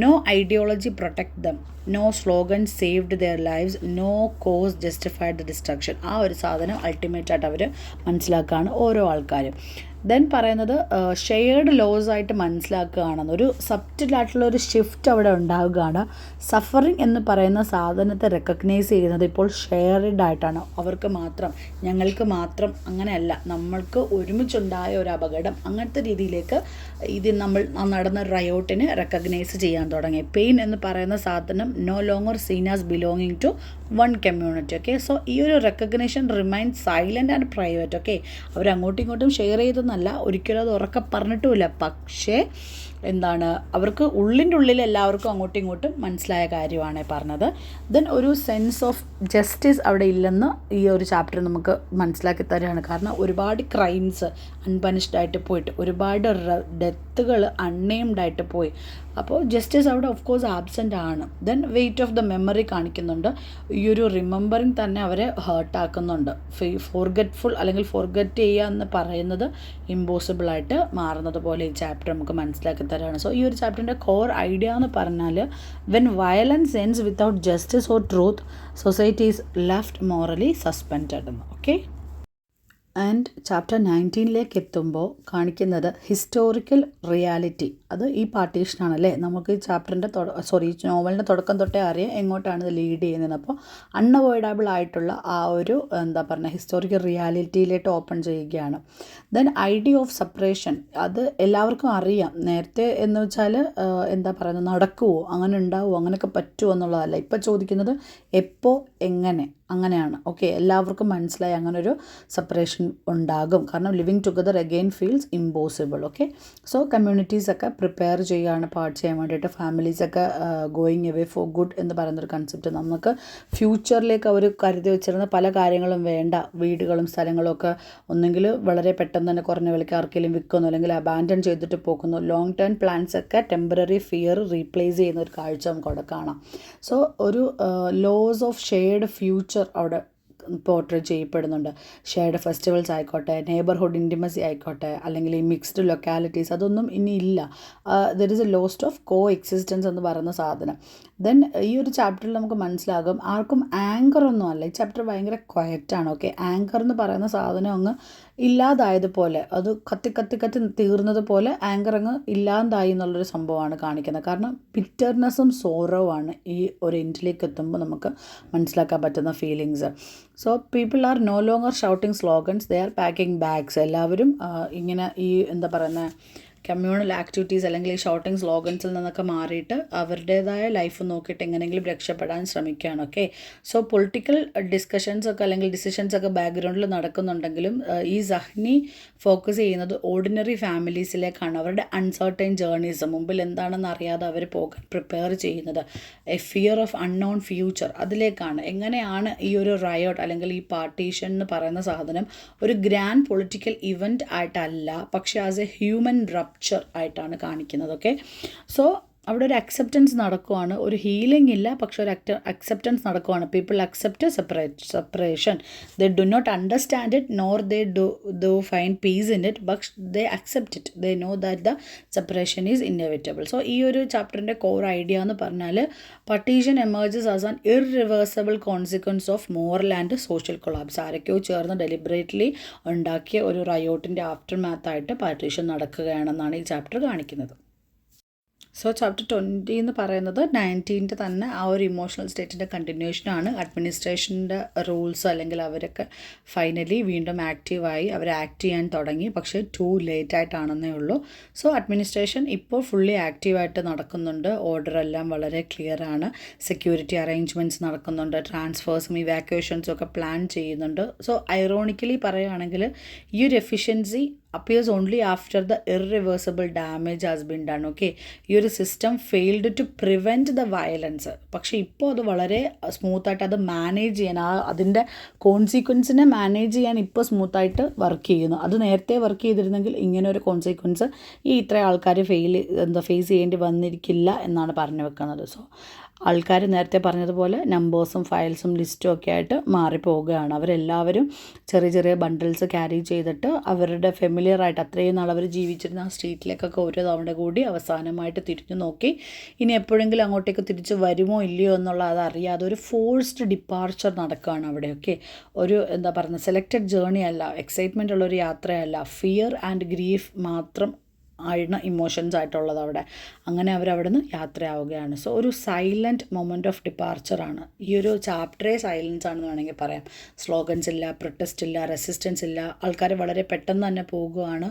no ideology protect them, no slogan saved their lives, no cause justified the destruction. ആ ഒരു സാധനം അൾട്ടിമേറ്റായിട്ട് അവർ മനസ്സിലാക്കുകയാണ് ഓരോ ആൾക്കാരും. ദെൻ പറയുന്നത് ഷെയർഡ് ലോസ് ആയിട്ട് മനസ്സിലാക്കുകയാണെന്ന്, ഒരു സബ്റ്റിലായിട്ടുള്ള ഒരു ഷിഫ്റ്റ് അവിടെ ഉണ്ടാവുകയാണ്. സഫറിങ് എന്ന് പറയുന്ന സാധനത്തെ റെക്കഗ്നൈസ് ചെയ്യുന്നത് ഇപ്പോൾ ഷെയർഡ് ആയിട്ടാണ്. അവർക്ക് മാത്രം, ഞങ്ങൾക്ക് മാത്രം, അങ്ങനെയല്ല, നമ്മൾക്ക് ഒരുമിച്ചുണ്ടായ ഒരു അപകടം, അങ്ങനത്തെ രീതിയിലേക്ക് ഇത് നമ്മൾ നടന്ന റയോട്ടിനെ റെക്കഗ്നൈസ് ചെയ്യാൻ തുടങ്ങി. പെയിൻ എന്ന് പറയുന്ന സാധനം no longer seen as belonging to one community. Okay, so ഈ ഒരു recognition remain silent and private. Okay, അവർ അങ്ങോട്ടും ഇങ്ങോട്ടും ഷെയർ ചെയ്തെന്നല്ല, ഒരിക്കലും അത് ഉറക്കെ പറഞ്ഞിട്ടുമില്ല. പക്ഷേ എന്താണ്, അവർക്ക് ഉള്ളിൻ്റെ ഉള്ളിൽ എല്ലാവർക്കും അങ്ങോട്ടും ഇങ്ങോട്ടും മനസ്സിലായ കാര്യമാണ് പറഞ്ഞത്. ദെൻ ഒരു സെൻസ് ഓഫ് ജസ്റ്റിസ് അവിടെ ഇല്ലെന്ന് ഈ ഒരു ചാപ്റ്റർ നമുക്ക് മനസ്സിലാക്കി തരികയാണ്. കാരണം ഒരുപാട് ക്രൈംസ് അൺപണിഷ്ഡ് ആയിട്ട് പോയിട്ട്, ഒരുപാട് ഡെത്തുകൾ അൺനെയിംഡ് ആയിട്ട് പോയി. അപ്പോൾ ജസ്റ്റിസ് അവിടെ ഓഫ് കോഴ്സ് ആബ്സെൻ്റ് ആണ്. Then weight of the memory കാണിക്കുന്നുണ്ട്. ഈ ഒരു റിമെമ്പറിങ് തന്നെ അവരെ ഹേർട്ടാക്കുന്നുണ്ട്. ഫോർഗെറ്റ്ഫുൾ അല്ലെങ്കിൽ ഫോർഗെറ്റ് ചെയ്യുക എന്ന് പറയുന്നത് ഇമ്പോസിബിളായിട്ട് മാറുന്നത് പോലെ ഈ ചാപ്റ്റർ നമുക്ക് മനസ്സിലാക്കി തരാണ്. സോ ഈ ഒരു ചാപ്റ്ററിൻ്റെ കോർ ഐഡിയ എന്ന് പറഞ്ഞാൽ when violence ends without justice or truth, society is left morally suspended എന്ന്. ഓക്കെ, ആൻഡ് ചാപ്റ്റർ 19 എത്തുമ്പോൾ കാണിക്കുന്നത് ഹിസ്റ്റോറിക്കൽ റിയാലിറ്റി. അത് ഈ പാർട്ടീഷനാണല്ലേ, നമുക്ക് ഈ ചാപ്റ്ററിൻ്റെ നോവലിൻ്റെ തുടക്കം തൊട്ടേ അറിയാം എങ്ങോട്ടാണ് ഇത് ലീഡ് ചെയ്യുന്നത്. അപ്പോൾ അൺഅവോയ്ഡബിൾ ആയിട്ടുള്ള ആ ഒരു എന്താ പറയുക ഹിസ്റ്റോറിക്കൽ റിയാലിറ്റിയിലേക്ക് ഓപ്പൺ ചെയ്യുകയാണ്. ദെൻ ഐഡിയ ഓഫ് സെപ്പറേഷൻ, അത് എല്ലാവർക്കും അറിയാം. നേരത്തെ എന്ന് വെച്ചാൽ എന്താ പറയുന്നത്, നടക്കുമോ, അങ്ങനെ ഉണ്ടാവുമോ, അങ്ങനെയൊക്കെ പറ്റുമോ എന്നുള്ളതല്ല. ഇപ്പോൾ ചോദിക്കുന്നത് എപ്പോൾ, എങ്ങനെ, അങ്ങനെയാണ്. ഓക്കെ, എല്ലാവർക്കും മനസ്സിലായി അങ്ങനൊരു സെപ്പറേഷൻ ഉണ്ടാകും. കാരണം living together again feels impossible. Okay, so കമ്മ്യൂണിറ്റീസൊക്കെ പ്രിപ്പയർ ചെയ്യുകയാണ് പാർട്ട് ചെയ്യാൻ വേണ്ടിയിട്ട്. ഫാമിലീസൊക്കെ ഗോയിങ് എവേ ഫോർ ഗുഡ് എന്ന് പറയുന്നൊരു കൺസെപ്റ്റ്. നമുക്ക് ഫ്യൂച്ചറിലേക്ക് അവർ കരുതി വെച്ചിരുന്ന പല കാര്യങ്ങളും വേണ്ട, വീടുകളും സ്ഥലങ്ങളും ഒക്കെ ഒന്നെങ്കിൽ വളരെ പെട്ടെന്ന് തന്നെ കുറഞ്ഞ വിലയ്ക്ക് ആർക്കെങ്കിലും വിൽക്കുന്നു, അല്ലെങ്കിൽ അബാൻഡൻ ചെയ്തിട്ട് പോകുന്നു. ലോങ് ടേം പ്ലാൻസ് ഒക്കെ ടെമ്പററി ഫിയർ റീപ്ലേസ് ചെയ്യുന്ന ഒരു കാഴ്ച നമുക്ക് അവിടെ കാണാം. സോ ഒരു ലോസ് ഓഫ് ഷെയർഡ് ഫ്യൂച്ചർ അവിടെ പോർട്രേറ്റ് ചെയ്യപ്പെടുന്നുണ്ട്. ഷെയർഡ് ഫെസ്റ്റിവൽസ് ആയിക്കോട്ടെ, നെയ്ബർഹുഡ് ഇൻറ്റിമസി ആയിക്കോട്ടെ, അല്ലെങ്കിൽ ഈ മിക്സ്ഡ് ലൊക്കാലിറ്റീസ്, അതൊന്നും ഇനി ഇല്ല. There is A lost of co existence എന്ന് പറയുന്ന സാധനം. ദെൻ ഈ ഒരു ചാപ്റ്ററിൽ നമുക്ക് മനസ്സിലാകും ആർക്കും ആങ്കർ ഒന്നും അല്ല. ഈ ചാപ്റ്റർ ഭയങ്കര ക്വയറ്റാണ്. ഓക്കെ, ആങ്കർ എന്ന് പറയുന്ന സാധനം അങ്ങ് ഇല്ലാതായതുപോലെ, അത് കത്തി കത്തി കത്തി തീർന്നതുപോലെ ആങ്കർ അങ്ങ് ഇല്ലാതായി എന്നുള്ളൊരു സംഭവമാണ് കാണിക്കുന്നത്. കാരണം ബിറ്റർനെസ്സും സോറോവാണ് ഈ ഒരു എൻഡിലേക്ക് എത്തുമ്പോൾ നമുക്ക് മനസ്സിലാക്കാൻ പറ്റുന്ന feelings. So people are no longer shouting slogans, they are packing bags. എല്ലാവരും ഇങ്ങനെ ഈ എന്താ പറയുന്നത് കമ്മ്യൂണൽ ആക്ടിവിറ്റീസ് അല്ലെങ്കിൽ ഈ ഷൗട്ടിങ് സ്ലോഗൻസിൽ നിന്നൊക്കെ മാറിയിട്ട് അവരുടേതായ ലൈഫ് നോക്കിയിട്ട് എങ്ങനെയെങ്കിലും രക്ഷപ്പെടാൻ ശ്രമിക്കുകയാണ്. ഓക്കെ, സോ പൊളിറ്റിക്കൽ ഡിസ്കഷൻസൊക്കെ അല്ലെങ്കിൽ ഡിസിഷൻസൊക്കെ ബാക്ക്ഗ്രൗണ്ടിൽ നടക്കുന്നുണ്ടെങ്കിലും ഈ സഹ്നി ഫോക്കസ് ചെയ്യുന്നത് ഓർഡിനറി ഫാമിലീസിലേക്കാണ്. അവരുടെ അൺസർട്ടൈൻ ജേർണീസ്, മുമ്പിൽ എന്താണെന്ന് അറിയാതെ അവർ പോകാൻ പ്രിപ്പയർ ചെയ്യുന്നത്, A fear of unknown future, അതിലേക്കാണ്. എങ്ങനെയാണ് ഈ ഒരു റയോട്ട് അല്ലെങ്കിൽ ഈ പാർട്ടീഷൻ എന്ന് പറയുന്ന സാധനം ഒരു ഗ്രാൻഡ് പൊളിറ്റിക്കൽ ഇവൻറ്റ് ആയിട്ടല്ല, പക്ഷേ ആസ് എ ഹ്യൂമൻ റപ്ചർ ആയിട്ടാണ് കാണിക്കുന്നത്. ഓക്കെ, സോ അവിടെ ഒരു അക്സെപ്റ്റൻസ് നടക്കുവാണ്. ഒരു ഹീലിംഗ് ഇല്ല, പക്ഷെ ഒരു അക്സെപ്റ്റൻസ് നടക്കുവാണ്. People accept separation. They do not understand it nor they do find peace in it, but they accept it. They know that the separation is inevitable. So ഈ ഒരു ചാപ്റ്ററിൻ്റെ കോർ ഐഡിയ എന്ന് പറഞ്ഞാൽ partition emerges as an irreversible consequence of moral and social collapse. ആരൊക്കെയോ ചേർന്ന് ഡെലിബറേറ്റ്ലി ഉണ്ടാക്കിയ ഒരു റയോട്ടിൻ്റെ ആഫ്റ്റർ മാത്തായിട്ട് പാർട്ടീഷൻ നടക്കുകയാണെന്നാണ് ഈ ചാപ്റ്റർ കാണിക്കുന്നത്. സോ ചാപ്റ്റർ 20 എന്ന് പറയുന്നത് 19ൻ്റെ തന്നെ ആ ഒരു ഇമോഷണൽ സ്റ്റേറ്റിൻ്റെ കണ്ടിന്യൂഷനാണ്. അഡ്മിനിസ്ട്രേഷൻ്റെ റൂൾസ് അല്ലെങ്കിൽ അവരൊക്കെ ഫൈനലി വീണ്ടും ആക്റ്റീവായി അവർ ആക്ട് ചെയ്യാൻ തുടങ്ങി, പക്ഷേ ടു ലേറ്റ് ആയിട്ടാണെന്നേ ഉള്ളൂ. സോ അഡ്മിനിസ്ട്രേഷൻ ഇപ്പോൾ ഫുള്ളി ആക്റ്റീവായിട്ട് നടക്കുന്നുണ്ട്. ഓർഡറെല്ലാം വളരെ ക്ലിയർ ആണ്. സെക്യൂരിറ്റി അറേഞ്ച്മെൻറ്റ്സ് നടക്കുന്നുണ്ട്. ട്രാൻസ്ഫേഴ്സും ഇവാക്യുവേഷൻസും ഒക്കെ പ്ലാൻ ചെയ്യുന്നുണ്ട്. സോ ഐറോണിക്കലി പറയുകയാണെങ്കിൽ ഈ ഒരു efficiency appears only after the irreversible damage has been done. Okay, ഈ ഒരു system failed to prevent the violence. പക്ഷേ ഇപ്പോൾ അത് വളരെ സ്മൂത്തായിട്ട് അത് മാനേജ് ചെയ്യാൻ, അതിൻ്റെ കോൺസിക്വൻസിനെ മാനേജ് ചെയ്യാൻ ഇപ്പോൾ സ്മൂത്തായിട്ട് വർക്ക് ചെയ്യുന്നു. അത് നേരത്തെ വർക്ക് ചെയ്തിരുന്നെങ്കിൽ ഇങ്ങനെ ഒരു കോൺസിക്വൻസ് ഇത്ര ആൾക്കാർ ഫേസ് ചെയ്യേണ്ടി വന്നിരിക്കില്ല എന്നാണ് പറഞ്ഞു വെക്കുന്നത്. സോ ആൾക്കാർ നേരത്തെ പറഞ്ഞതുപോലെ നമ്പേഴ്സും ഫയൽസും ലിസ്റ്റും ഒക്കെ ആയിട്ട് മാറിപ്പോവുകയാണ്. അവരെല്ലാവരും ചെറിയ ചെറിയ ബണ്ടിൽസ് ക്യാരി ചെയ്തിട്ട് അവരുടെ ഫെമിലിയറായിട്ട് അത്രയും നാൾ അവർ ജീവിച്ചിരുന്ന ആ സ്ട്രീറ്റിലേക്കൊക്കെ ഒരു തവണ കൂടി അവസാനമായിട്ട് തിരിഞ്ഞു നോക്കി. ഇനി എപ്പോഴെങ്കിലും അങ്ങോട്ടേക്ക് തിരിച്ച് വരുമോ ഇല്ലയോ എന്നുള്ള അതറിയാതെ ഒരു ഫോഴ്സ്ഡ് ഡിപ്പാർച്ചർ നടക്കുകയാണ് അവിടെയൊക്കെ. ഒരു എന്താ പറയുന്നത്, സെലക്റ്റഡ് ജേർണി അല്ല, എക്സൈറ്റ്മെൻ്റ് ഉള്ളൊരു യാത്രയല്ല, ഫിയർ ആൻഡ് ഗ്രീഫ് മാത്രം ആയിരുന്ന ഇമോഷൻസ് ആയിട്ടുള്ളത് അവിടെ. അങ്ങനെ അവരവിടെ നിന്ന് യാത്രയാവുകയാണ്. സോ ഒരു സൈലൻറ്റ് മൊമെൻ്റ് ഓഫ് ഡിപ്പാർച്ചറാണ്. ഈ ഒരു ചാപ്റ്ററേ സൈലൻസ് ആണെന്ന് വേണമെങ്കിൽ പറയാം. സ്ലോഗൻസ് ഇല്ല, പ്രൊട്ടസ്റ്റ് ഇല്ല, റെസിസ്റ്റൻസ് ഇല്ല. ആൾക്കാർ വളരെ പെട്ടെന്ന് തന്നെ പോകുകയാണ്.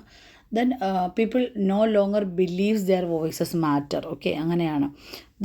Then people no longer believes their voices matter. Okay, അങ്ങനെയാണ്.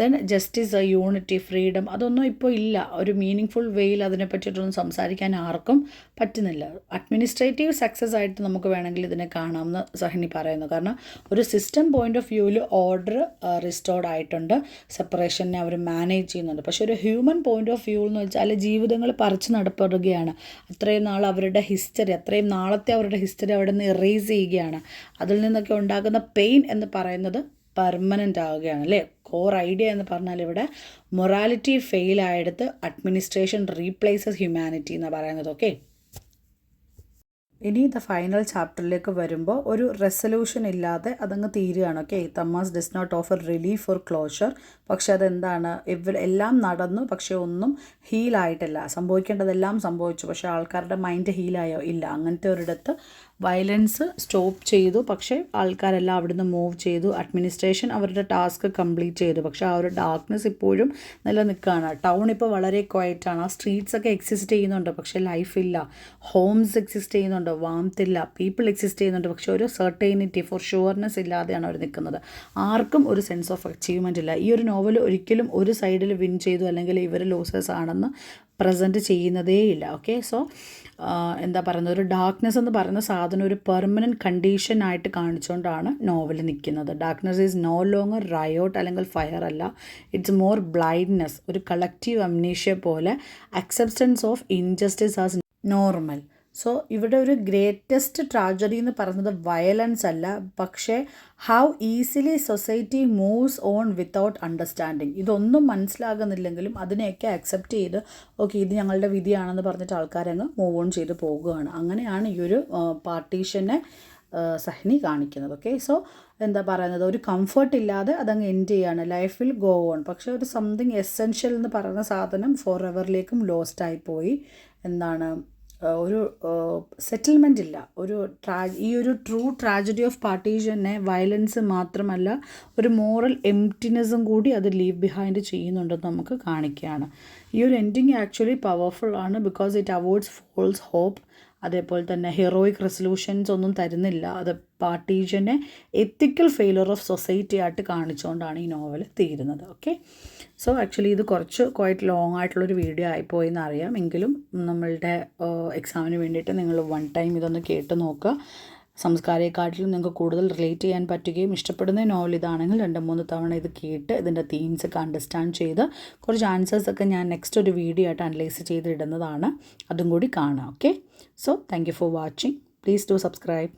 ദെൻ ജസ്റ്റിസ്, യൂണിറ്റി, ഫ്രീഡം അതൊന്നും ഇപ്പോൾ ഇല്ല. ഒരു മീനിങ് ഫുൾ വേയിൽ അതിനെ പറ്റിയിട്ടൊന്നും സംസാരിക്കാൻ ആർക്കും പറ്റുന്നില്ല. അഡ്മിനിസ്ട്രേറ്റീവ് സക്സസ് ആയിട്ട് നമുക്ക് വേണമെങ്കിൽ ഇതിനെ കാണാമെന്ന് സഹനി പറയുന്നു. കാരണം ഒരു സിസ്റ്റം പോയിൻ്റ് ഓഫ് വ്യൂവിൽ ഓർഡർ റിസ്റ്റോർഡ് ആയിട്ടുണ്ട്, സെപ്പറേഷനെ അവർ മാനേജ് ചെയ്യുന്നുണ്ട്. പക്ഷേ ഒരു ഹ്യൂമൻ പോയിൻ്റ് ഓഫ് വ്യൂ എന്ന് വെച്ചാൽ ജീവിതങ്ങൾ പറിച്ച് നടപ്പെടുകയാണ്. അത്രയും നാൾ അവരുടെ ഹിസ്റ്ററി, അത്രയും നാളത്തെ അവരുടെ ഹിസ്റ്ററി അവിടെ നിന്ന് ഇറേസ് ചെയ്യുകയാണ്. അതിൽ നിന്നൊക്കെ ഉണ്ടാകുന്ന പെയിൻ എന്ന് പറയുന്നത് പെർമനൻ്റ് ആവുകയാണ് അല്ലേ. കോർ ഐഡിയ എന്ന് പറഞ്ഞാൽ ഇവിടെ മൊറാലിറ്റി ഫെയിൽ ആയെടുത്ത് അഡ്മിനിസ്ട്രേഷൻ റീപ്ലേസസ് ഹ്യൂമാനിറ്റി എന്നാണ് പറയുന്നത്. ഓക്കെ, ഇനി ദ ഫൈനൽ ചാപ്റ്ററിലേക്ക് വരുമ്പോൾ ഒരു റെസൊല്യൂഷൻ ഇല്ലാതെ അതങ്ങ് തീരുകയാണ്. Okay, Tamas does not offer relief or closure. പക്ഷെ അതെന്താണ്, എല്ലാം നടന്നു, പക്ഷെ ഒന്നും ഹീലായിട്ടില്ല. സംഭവിക്കേണ്ടതെല്ലാം സംഭവിച്ചു, പക്ഷേ ആൾക്കാരുടെ മൈൻഡ് ഹീലായോ ഇല്ല. അങ്ങനത്തെ ഒരിടത്ത് വയലൻസ് സ്റ്റോപ്പ് ചെയ്തു, പക്ഷേ ആൾക്കാരെല്ലാം അവിടുന്ന് മൂവ് ചെയ്തു. അഡ്മിനിസ്ട്രേഷൻ അവരുടെ ടാസ്ക് കംപ്ലീറ്റ് ചെയ്തു, പക്ഷേ ആ ഒരു ഡാർക്ക്നെസ് ഇപ്പോഴും നിലനിൽക്കുകയാണ്. ടൗൺ ഇപ്പോൾ വളരെ ക്വയറ്റാണ്. ആ സ്ട്രീറ്റ്സ് ഒക്കെ എക്സിസ്റ്റ് ചെയ്യുന്നുണ്ട്, പക്ഷേ ലൈഫില്ല. ഹോംസ് എക്സിസ്റ്റ് ചെയ്യുന്നുണ്ട്, വാംത്തില്ല. പീപ്പിൾ എക്സിസ്റ്റ് ചെയ്യുന്നുണ്ട്, പക്ഷേ ഒരു സെർട്ടൈനിറ്റി ഫോർ ഷുവർനെസ് ഇല്ലാതെയാണ് അവർ നിൽക്കുന്നത്. ആർക്കും ഒരു സെൻസ് ഓഫ് അച്ചീവ്മെൻ്റ് ഇല്ല. ഈ ഒരു നോവൽ ഒരിക്കലും ഒരു സൈഡിൽ വിൻ ചെയ്തു അല്ലെങ്കിൽ ഇവർ ലൂസേഴ്സ് ആണെന്ന് പ്രസൻറ്റ് ചെയ്യുന്നതേയില്ല. ഓക്കെ, സോ എന്താ പറയുന്നത്, ഒരു ഡാർക്ക്നെസ് എന്ന് പറയുന്ന സാധനം ഒരു പെർമനൻറ്റ് കണ്ടീഷനായിട്ട് കാണിച്ചുകൊണ്ടാണ് നോവൽ നിൽക്കുന്നത്. Darkness is no longer riot അല്ലെങ്കിൽ ഫയർ അല്ല, ഇറ്റ്സ് മോർ ബ്ലൈൻഡ്നെസ്. ഒരു കളക്റ്റീവ് അംനീഷ്യ പോലെ acceptance of injustice as normal. So ഇവിടെ ഒരു ഗ്രേറ്റസ്റ്റ് ട്രാജഡി എന്ന് പറയുന്നത് വയലൻസ് അല്ല, പക്ഷേ how easily society moves on without understanding. ഇതൊന്നും മനസ്സിലാകുന്നില്ലെങ്കിലും അതിനെയൊക്കെ അക്സെപ്റ്റ് ചെയ്ത് ഓക്കെ ഇത് ഞങ്ങളുടെ വിധിയാണെന്ന് പറഞ്ഞിട്ട് ആൾക്കാരങ്ങ് മൂവ് ഓൺ ചെയ്ത് പോകുകയാണ്. അങ്ങനെയാണ് ഈ ഒരു പാർട്ടീഷനെ സഹ്നി കാണിക്കുന്നത്. ഓക്കെ, സോ എന്താ പറയുന്നത്, ഒരു കംഫർട്ട് ഇല്ലാതെ അതങ്ങ് എൻഡ് ചെയ്യാണ്. Life will go on. പക്ഷേ ഒരു സംതിങ് എസെൻഷ്യൽ എന്ന് പറയുന്ന സാധനം ഫോർ എവറിലേക്കും ലോസ്റ്റായി പോയി. എന്താണ്, ഒരു സെറ്റിൽമെൻ്റ് ഇല്ല. ഈ ഒരു ട്രൂ ട്രാജഡി ഓഫ് പാർട്ടീഷനെ വയലൻസ് മാത്രമല്ല ഒരു മോറൽ എംപ്റ്റിനെസ്സും കൂടി അത് ലീവ് ബിഹൈൻഡ് ചെയ്യുന്നുണ്ടെന്ന് നമുക്ക് കാണിക്കുകയാണ്. ഈ ഒരു എൻഡിങ് ആക്ച്വലി പവർഫുൾ ആണ്, because it avoids false hope. അതേപോലെ തന്നെ ഹീറോയിക് റെസൊല്യൂഷൻസ് ഒന്നും തരുന്നില്ല. അത് പാർട്ടീഷനെ എത്തിക്കൽ ഫെയിലിയർ ഓഫ് സൊസൈറ്റി ആയിട്ട് കാണിച്ചുകൊണ്ടാണ് ഈ നോവൽ തീരുന്നത്. ഓക്കെ, സോ ആക്ച്വലി ഇത് കുറച്ച് ക്വൈറ്റ് ലോങ് ആയിട്ടുള്ളൊരു വീഡിയോ ആയിപ്പോയി എന്നറിയാം. എങ്കിലും നമ്മളുടെ എക്സാമിന് വേണ്ടിയിട്ട് നിങ്ങൾ വൺ ടൈം ഇതൊന്ന് കേട്ട് നോക്കുക. സംസ്കാരയെക്കാട്ടിലും നിങ്ങൾക്ക് കൂടുതൽ റിലേറ്റ് ചെയ്യാൻ പറ്റുകയും ഇഷ്ടപ്പെടുന്ന നോവൽ ഇതാണെങ്കിൽ 2-3 തവണ ഇത് കേട്ട് ഇതിൻ്റെ തീംസൊക്കെ അണ്ടർസ്റ്റാൻഡ് ചെയ്ത് കുറച്ച് ആൻസേഴ്സൊക്കെ ഞാൻ നെക്സ്റ്റ് ഒരു വീഡിയോ ആയിട്ട് അനലൈസ് ചെയ്തിടുന്നതാണ്. അതും കൂടി കാണാം. Okay, so thank you for watching. Please do subscribe.